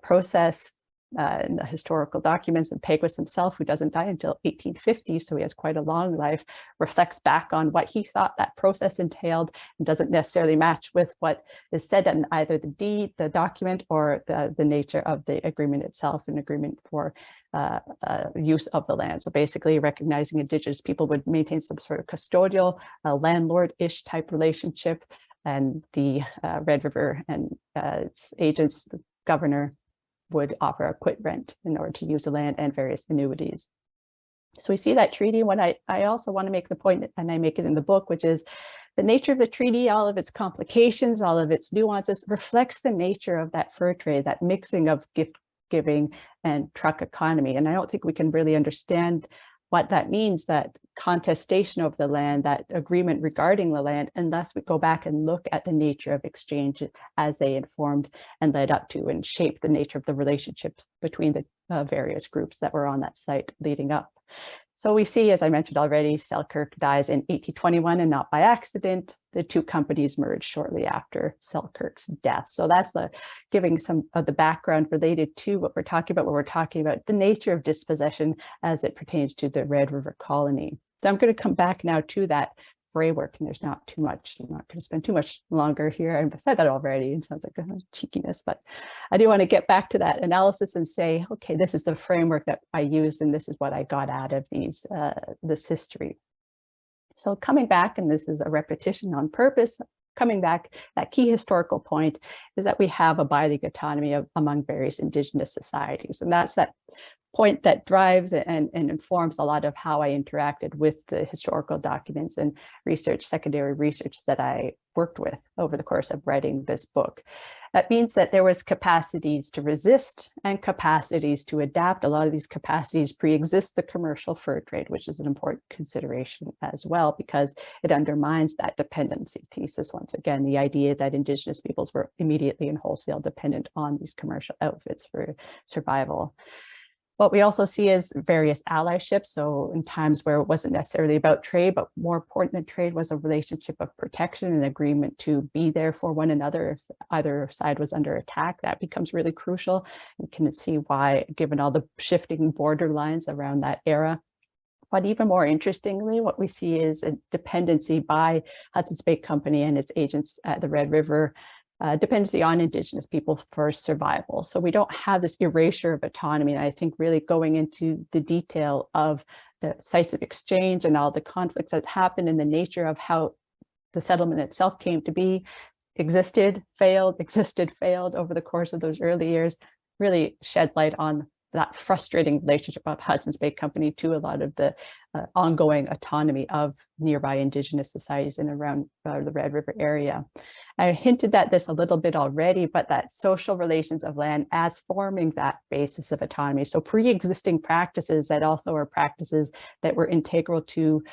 process. In the historical documents, and Peguis himself, who doesn't die until 1850, so he has quite a long life, reflects back on what he thought that process entailed and doesn't necessarily match with what is said in either the deed, the document, or the nature of the agreement itself, an agreement for use of the land. So basically recognizing Indigenous people would maintain some sort of custodial, landlord-ish type relationship, and the Red River and its agents, the governor, would offer a quit rent in order to use the land and various annuities. So we see that treaty. When I also want to make the point, and I make it in the book, which is the nature of the treaty, all of its complications, all of its nuances, reflects the nature of that fur trade, that mixing of gift giving and truck economy. And I don't think we can really understand what that means, that contestation of the land, that agreement regarding the land, unless we go back and look at the nature of exchange as they informed and led up to and shaped the nature of the relationships between the various groups that were on that site leading up. So we see, as I mentioned already, Selkirk dies in 1821 and not by accident. The two companies merged shortly after Selkirk's death. So that's giving some of the background related to what we're talking about when we're talking about the nature of dispossession as it pertains to the Red River Colony. So I'm going to come back now to that framework, and there's not too much, I'm not going to spend too much longer here. I've said that already. It sounds like a cheekiness, but I do want to get back to that analysis and say, okay, this is the framework that I used, and this is what I got out of this history. So coming back, and this is a repetition on purpose, coming back, that key historical point is that we have a bilingual autonomy among various Indigenous societies. And that's that point that drives and informs a lot of how I interacted with the historical documents and research, secondary research that I worked with over the course of writing this book. That means that there was capacities to resist and capacities to adapt. A lot of these capacities pre-exist the commercial fur trade, which is an important consideration as well, because it undermines that dependency thesis. Once again, the idea that Indigenous peoples were immediately and wholesale dependent on these commercial outfits for survival. What we also see is various allyships. So in times where it wasn't necessarily about trade, but more important than trade was a relationship of protection and agreement to be there for one another if either side was under attack. That becomes really crucial. You can see why, given all the shifting border lines around that era. But even more interestingly, what we see is a dependency by Hudson's Bay Company and its agents at the Red River, dependency on Indigenous people for survival. So we don't have this erasure of autonomy. And I think really going into the detail of the sites of exchange and all the conflicts that happened and the nature of how the settlement itself came to be, existed, failed over the course of those early years, really shed light on that frustrating relationship of Hudson's Bay Company to a lot of the ongoing autonomy of nearby Indigenous societies in around the Red River area. I hinted at this a little bit already, but that social relations of land as forming that basis of autonomy. So pre-existing practices that also are practices that were integral to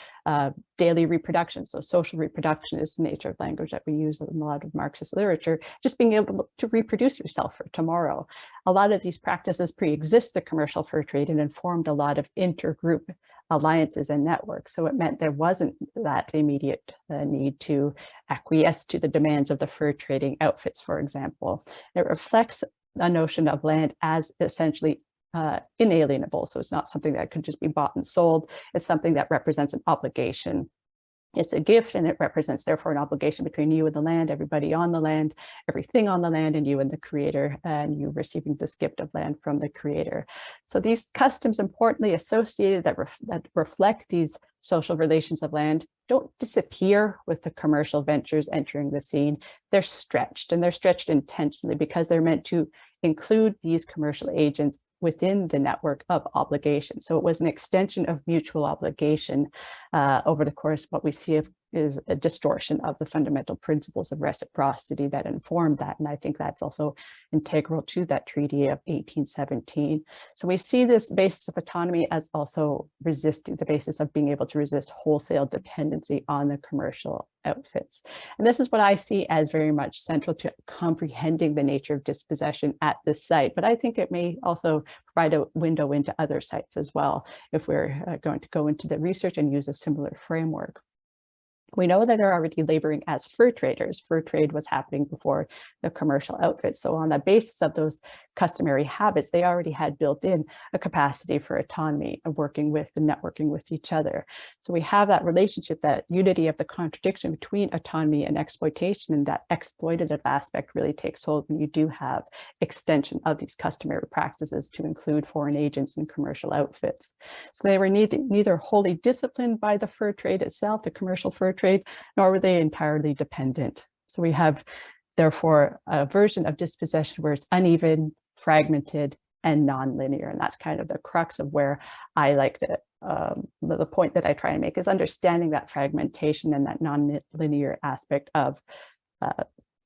daily reproduction. So social reproduction is the nature of language that we use in a lot of Marxist literature, just being able to reproduce yourself for tomorrow. A lot of these practices pre-exist the commercial fur trade and informed a lot of intergroup alliances and networks. So it meant there wasn't that immediate need to acquiesce to the demands of the fur trading outfits, for example. It reflects a notion of land as essentially inalienable. So it's not something that could just be bought and sold. It's something that represents an obligation. It's a gift, and it represents therefore an obligation between you and the land, everybody on the land, everything on the land, and you and the creator, and you receiving this gift of land from the creator. So these customs importantly associated that reflect these social relations of land don't disappear with the commercial ventures entering the scene. They're stretched, and they're stretched intentionally because they're meant to include these commercial agents within the network of obligation. So it was an extension of mutual obligation over the course. What we see is a distortion of the fundamental principles of reciprocity that informed that. And I think that's also integral to that treaty of 1817. So we see this basis of autonomy as also resisting the basis of being able to resist wholesale dependency on the commercial outfits. And this is what I see as very much central to comprehending the nature of dispossession at this site. But I think it may also provide a window into other sites as well, if we're going to go into the research and use a similar framework. We know that they're already laboring as fur traders. Fur trade was happening before the commercial outfits. So on the basis of those customary habits, they already had built in a capacity for autonomy of working with and networking with each other. So we have that relationship, that unity of the contradiction between autonomy and exploitation, and that exploitative aspect really takes hold when you do have extension of these customary practices to include foreign agents and commercial outfits. So they were neither wholly disciplined by the fur trade itself, the commercial fur trade, nor were they entirely dependent. So we have, therefore, a version of dispossession where it's uneven, fragmented, and nonlinear. And that's kind of the crux of where I like to the point that I try and make is understanding that fragmentation and that non-linear aspect of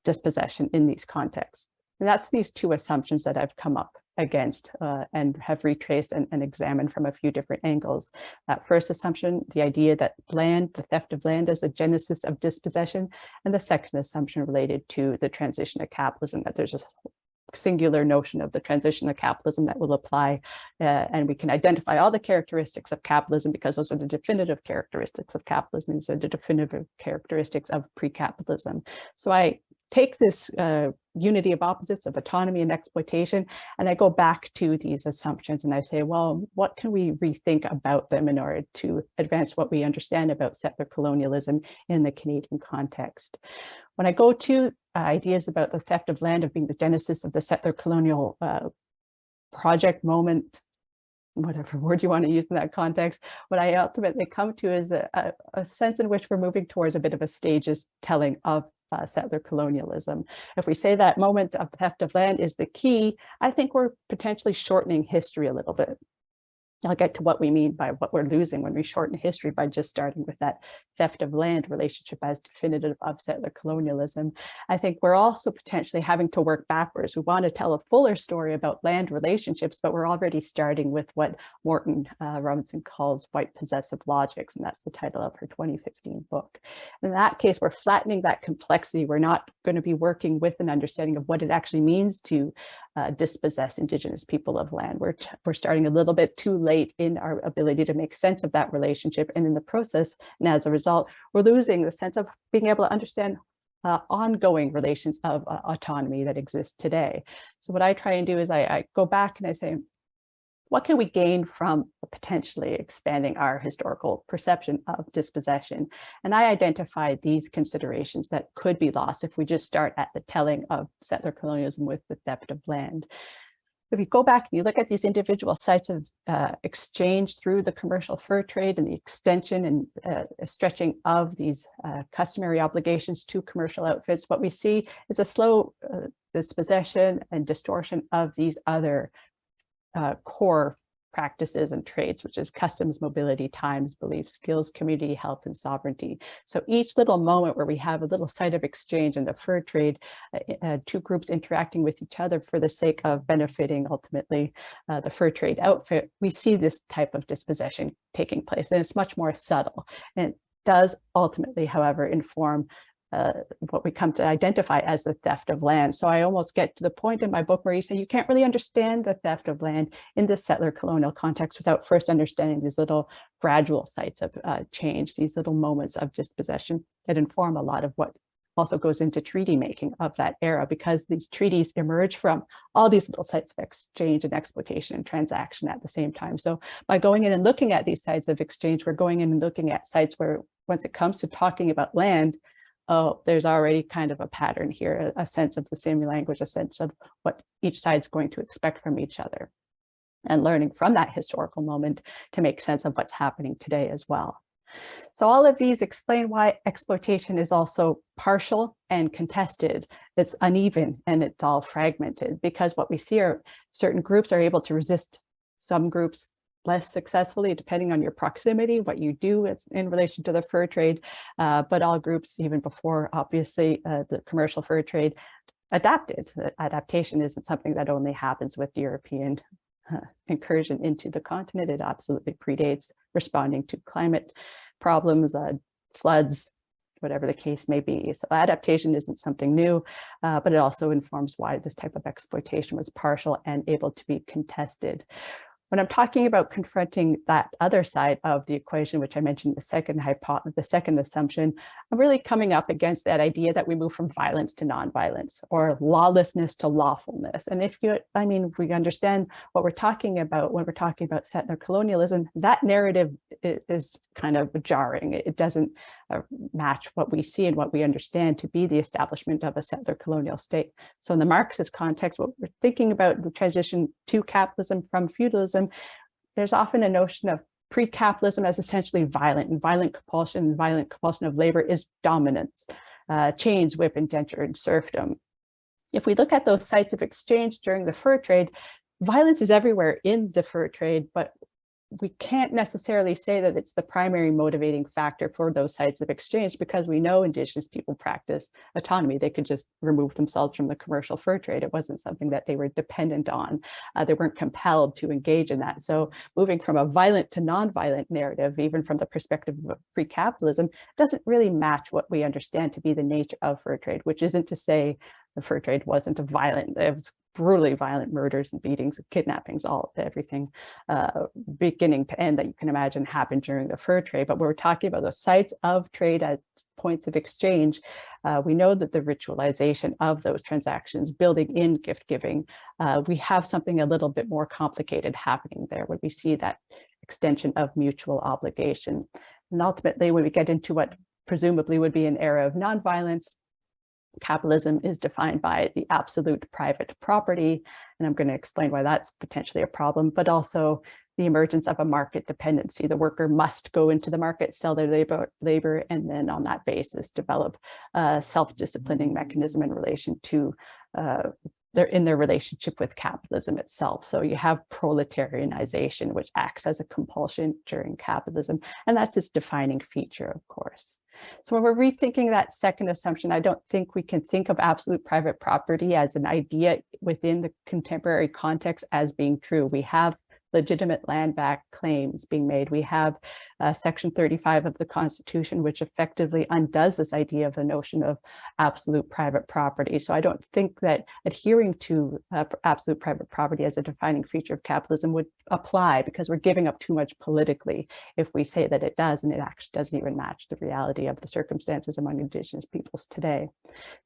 dispossession in these contexts. And that's these two assumptions that I've come up against and have retraced and examined from a few different angles. That first assumption, the idea that land, the theft of land, is the genesis of dispossession, and the second assumption related to the transition to capitalism, that there's a singular notion of the transition to capitalism that will apply, and we can identify all the characteristics of capitalism because those are the definitive characteristics of capitalism. These are the definitive characteristics of pre-capitalism. So I take this unity of opposites of autonomy and exploitation, and I go back to these assumptions and I say, well, what can we rethink about them in order to advance what we understand about settler colonialism in the Canadian context? When I go to ideas about the theft of land, of being the genesis of the settler colonial project moment, whatever word you want to use in that context, what I ultimately come to is a sense in which we're moving towards a bit of a stages telling of settler colonialism. If we say that moment of theft of land is the key, I think we're potentially shortening history a little bit. I'll get to what we mean by what we're losing when we shorten history by just starting with that theft of land relationship as definitive of settler colonialism. I think we're also potentially having to work backwards. We want to tell a fuller story about land relationships, but we're already starting with what Morton Robinson calls white possessive logics, and that's the title of her 2015 book. In that case, we're flattening that complexity. We're not going to be working with an understanding of what it actually means to dispossess Indigenous people of land. We're starting a little bit too late in our ability to make sense of that relationship, and in the process, and as a result, we're losing the sense of being able to understand ongoing relations of autonomy that exist today. So what I try and do is I go back and I say, what can we gain from potentially expanding our historical perception of dispossession? And I identify these considerations that could be lost if we just start at the telling of settler colonialism with the theft of land. If you go back and you look at these individual sites of exchange through the commercial fur trade and the extension and stretching of these customary obligations to commercial outfits, what we see is a slow dispossession and distortion of these other core practices and traits, which is customs, mobility, times, beliefs, skills, community, health, and sovereignty. So each little moment where we have a little site of exchange in the fur trade, two groups interacting with each other for the sake of benefiting ultimately the fur trade outfit, we see this type of dispossession taking place, and it's much more subtle. And it does ultimately, however, inform what we come to identify as the theft of land. So I almost get to the point in my book where you say you can't really understand the theft of land in the settler colonial context without first understanding these little gradual sites of change, these little moments of dispossession that inform a lot of what also goes into treaty making of that era, because these treaties emerge from all these little sites of exchange and exploitation and transaction at the same time. So by going in and looking at these sites of exchange, we're going in and looking at sites where once it comes to talking about land, oh, there's already kind of a pattern here, a sense of the same language, a sense of what each side's going to expect from each other, and learning from that historical moment to make sense of what's happening today as well. So all of these explain why exploitation is also partial and contested. It's uneven and it's all fragmented, because what we see are certain groups are able to resist some groups less successfully, depending on your proximity, what you do in relation to the fur trade, but all groups, even before, obviously, the commercial fur trade, adapted. Adaptation isn't something that only happens with European incursion into the continent. It absolutely predates responding to climate problems, floods, whatever the case may be. So adaptation isn't something new, but it also informs why this type of exploitation was partial and able to be contested. When I'm talking about confronting that other side of the equation, which I mentioned, the second assumption, I'm really coming up against that idea that we move from violence to nonviolence, or lawlessness to lawfulness. And if we understand what we're talking about when we're talking about settler colonialism, that narrative is kind of jarring. It doesn't match what we see and what we understand to be the establishment of a settler colonial state. So in the Marxist context, what we're thinking about the transition to capitalism from feudalism, there's often a notion of pre-capitalism as essentially violent, and violent compulsion of labor is dominance, chains, whip, indenture, and serfdom. If we look at those sites of exchange during the fur trade, violence is everywhere in the fur trade, but we can't necessarily say that it's the primary motivating factor for those sites of exchange, because we know Indigenous people practice autonomy. They could just remove themselves from the commercial fur trade. It wasn't something that they were dependent on. They weren't compelled to engage in that. So moving from a violent to non-violent narrative, even from the perspective of pre-capitalism, doesn't really match what we understand to be the nature of fur trade, which isn't to say the fur trade wasn't a violent, it was brutally violent murders and beatings and kidnappings, everything beginning to end that you can imagine happened during the fur trade. But we're talking about the sites of trade as points of exchange. We know that the ritualization of those transactions, building in gift giving, we have something a little bit more complicated happening there when we see that extension of mutual obligation. And ultimately, when we get into what presumably would be an era of nonviolence, capitalism is defined by the absolute private property, and I'm going to explain why that's potentially a problem, but also the emergence of a market dependency. The worker must go into the market, sell their labor, and then on that basis develop a self-disciplining mechanism in relation to their relationship with capitalism itself. So you have proletarianization, which acts as a compulsion during capitalism, and that's its defining feature, of course. So when we're rethinking that second assumption, I don't think we can think of absolute private property as an idea within the contemporary context as being true. We have legitimate land back claims being made. We have Section 35 of the Constitution, which effectively undoes this idea of the notion of absolute private property. So I don't think that adhering to absolute private property as a defining feature of capitalism would apply, because we're giving up too much politically if we say that it does, and it actually doesn't even match the reality of the circumstances among Indigenous peoples today.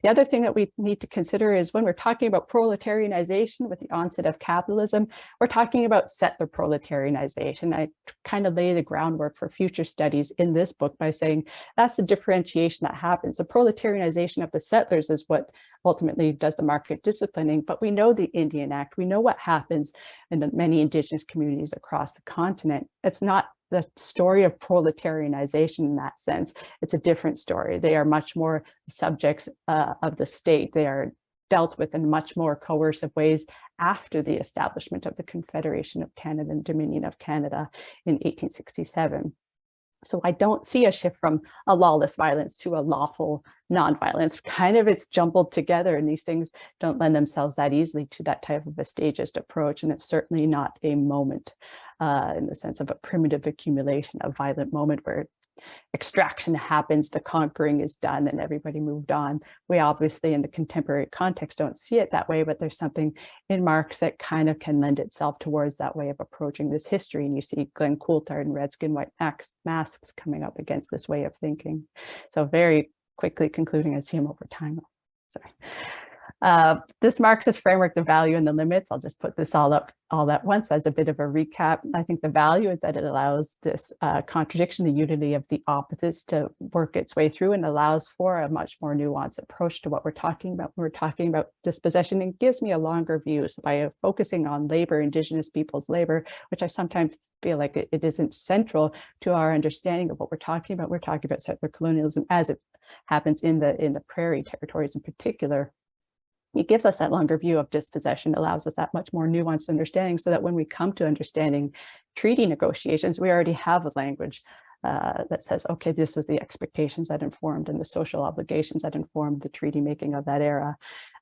The other thing that we need to consider is when we're talking about proletarianization with the onset of capitalism, we're talking about settler proletarianization. I kind of lay the groundwork for future studies in this book by saying that's the differentiation that happens. The proletarianization of the settlers is what ultimately does the market disciplining, but we know the Indian Act, we know what happens in many Indigenous communities across the continent. It's not the story of proletarianization in that sense. It's a different story. They are much more subjects of the state. They are dealt with in much more coercive ways after the establishment of the Confederation of Canada and Dominion of Canada in 1867. So I don't see a shift from a lawless violence to a lawful nonviolence. Kind of it's jumbled together, and these things don't lend themselves that easily to that type of a stagist approach. And it's certainly not a moment in the sense of a primitive accumulation, a violent moment where extraction happens, the conquering is done, and everybody moved on. We obviously in the contemporary context don't see it that way, but there's something in Marx that kind of can lend itself towards that way of approaching this history. And you see Glenn Coulthard and Red Skin, White Masks coming up against this way of thinking. So very quickly concluding, I see him over time. Sorry. This Marxist framework, the value and the limits, I'll just put this all at once as a bit of a recap. I think the value is that it allows this contradiction, the unity of the opposites, to work its way through, and allows for a much more nuanced approach to what we're talking about when we're talking about dispossession, and gives me a longer view. So by focusing on labor, Indigenous people's labor, which I sometimes feel like it isn't central to our understanding of what we're talking about settler colonialism as it happens in the prairie territories in particular. It gives us that longer view of dispossession, allows us that much more nuanced understanding, so that when we come to understanding treaty negotiations, we already have a language that says, okay, this was the expectations that informed and the social obligations that informed the treaty making of that era.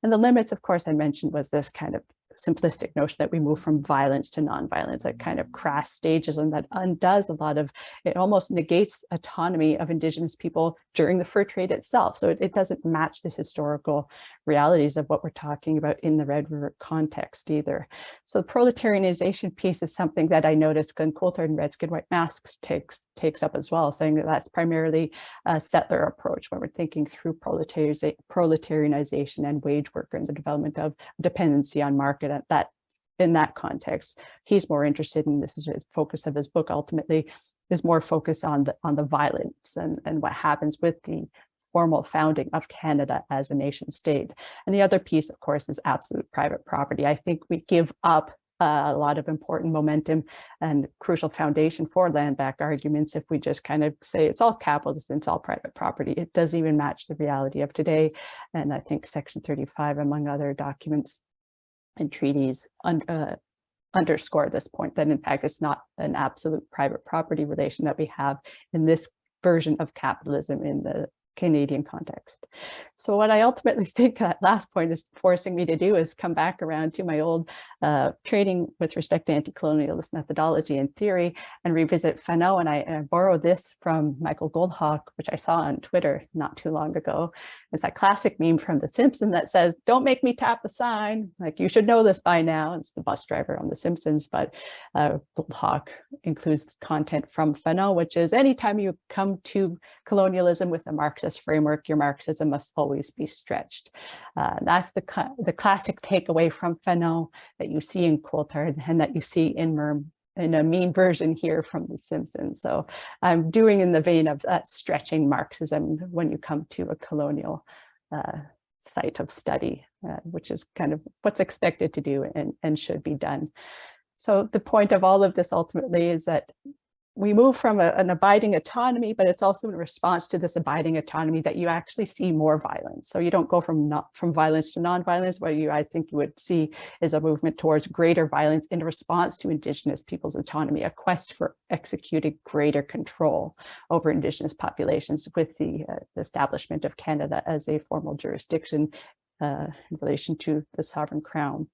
And the limits, of course, I mentioned was this kind of simplistic notion that we move from violence to nonviolence, that kind of crass stages, and that undoes a lot of, it almost negates autonomy of Indigenous people during the fur trade itself. So it doesn't match the historical realities of what we're talking about in the Red River context either. So the proletarianization piece is something that I noticed Glenn Coulthard and Red Skin, White Masks takes up as well, saying that that's primarily a settler approach when we're thinking through proletarianization and wage worker and the development of dependency on market. At that, in that context, he's more interested in, this is the focus of his book ultimately, is more focused on the violence and what happens with the formal founding of Canada as a nation state. And the other piece, of course, is absolute private property. I think we give up a lot of important momentum and crucial foundation for land back arguments if we just kind of say it's all capitalist, it's all private property. It doesn't even match the reality of today. And I think Section 35, among other documents and treaties, underscore this point that in fact it's not an absolute private property relation that we have in this version of capitalism in the Canadian context. So what I ultimately think that last point is forcing me to do is come back around to my old training with respect to anti-colonialist methodology and theory and revisit Fanon. And I borrow this from Michael Goldhawk, which I saw on Twitter not too long ago. It's that classic meme from The Simpsons that says, "Don't make me tap the sign." Like, you should know this by now. It's the bus driver on The Simpsons, but Goldhawk includes content from Fanon, which is anytime you come to colonialism with a Marxist framework, your Marxism must always be stretched. That's the classic takeaway from Fanon that you see in Coulthard and that you see in a meme version here from The Simpsons. So I'm doing in the vein of stretching Marxism when you come to a colonial site of study, which is kind of what's expected to do and should be done. So the point of all of this ultimately is that we move from an abiding autonomy, but it's also in response to this abiding autonomy that you actually see more violence. So you don't go from violence to non-violence. What I think you would see is a movement towards greater violence in response to Indigenous people's autonomy, a quest for executing greater control over Indigenous populations with the establishment of Canada as a formal jurisdiction in relation to the sovereign crown.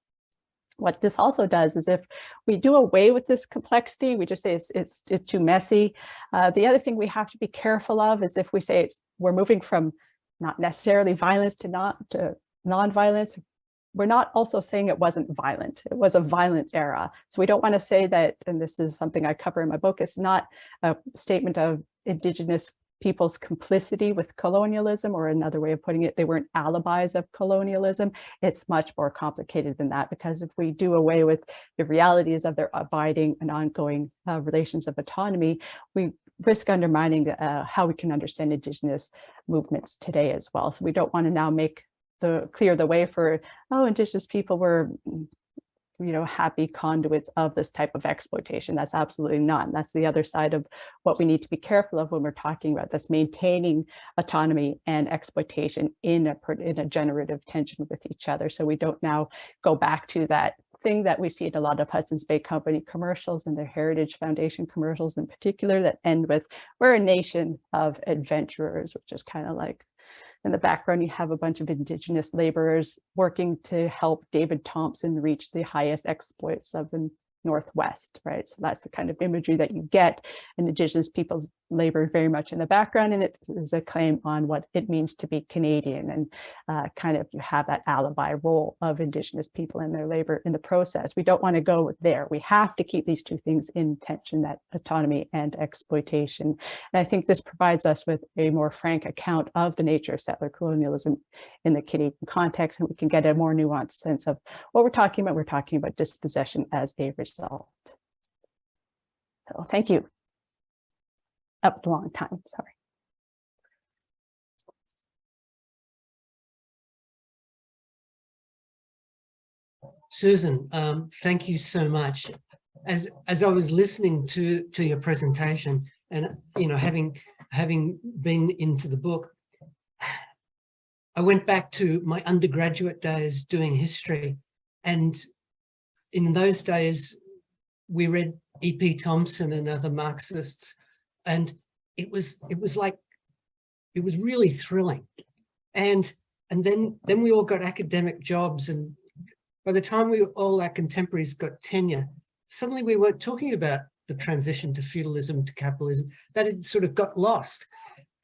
What this also does is if we do away with this complexity, we just say it's too messy. The other thing we have to be careful of is if we say we're moving from not necessarily violence to non-violence, we're not also saying it wasn't violent. It was a violent era. So we don't want to say that, and this is something I cover in my book, it's not a statement of Indigenous people's complicity with colonialism, or another way of putting it, they weren't alibis of colonialism. It's much more complicated than that, because if we do away with the realities of their abiding and ongoing relations of autonomy, we risk undermining how we can understand Indigenous movements today as well. So we don't want to now clear the way for, oh, Indigenous people were happy conduits of this type of exploitation. That's absolutely not. And that's the other side of what we need to be careful of when we're talking about this, maintaining autonomy and exploitation in a generative tension with each other. So we don't now go back to that thing that we see in a lot of Hudson's Bay Company commercials and their Heritage Foundation commercials in particular that end with, we're a nation of adventurers, which is kind of like, in the background, you have a bunch of Indigenous laborers working to help David Thompson reach the highest exploits of the Northwest, right? So that's the kind of imagery that you get, and Indigenous people's labor very much in the background, and it is a claim on what it means to be Canadian, and kind of you have that alibi role of Indigenous people and their labor in the process. We don't want to go there. We have to keep these two things in tension, that autonomy and exploitation. And I think this provides us with a more frank account of the nature of settler colonialism in the Canadian context, and we can get a more nuanced sense of what we're talking about. We're talking about dispossession as a result. So thank you. Up a long time, sorry. Susan, thank you so much. As I was listening to your presentation, and having been into the book, I went back to my undergraduate days doing history, and in those days we read E.P. Thompson and other Marxists, and it was really thrilling. And then we all got academic jobs, and by the time all our contemporaries got tenure, suddenly we weren't talking about the transition to feudalism to capitalism. That had sort of got lost,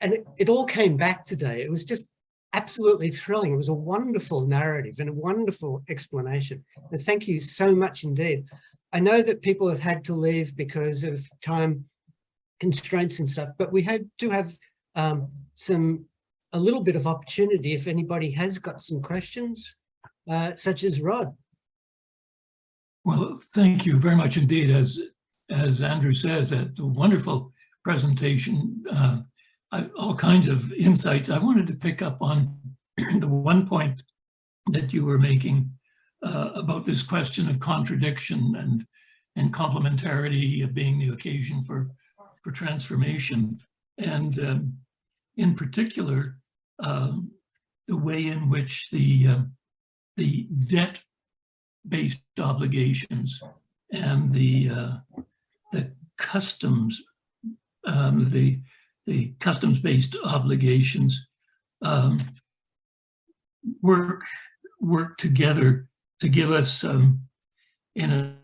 and it all came back today. It was just absolutely thrilling. It was a wonderful narrative and a wonderful explanation. And thank you so much indeed. I know that people have had to leave because of time constraints and stuff, but we do have a little bit of opportunity if anybody has got some questions, such as Rod. Well, thank you very much indeed. As Andrew says, a wonderful presentation, all kinds of insights. I wanted to pick up on the one point that you were making about this question of contradiction and complementarity being the occasion for transformation, and in particular the way in which the debt-based obligations and the customs, the customs-based obligations work together to give us, in a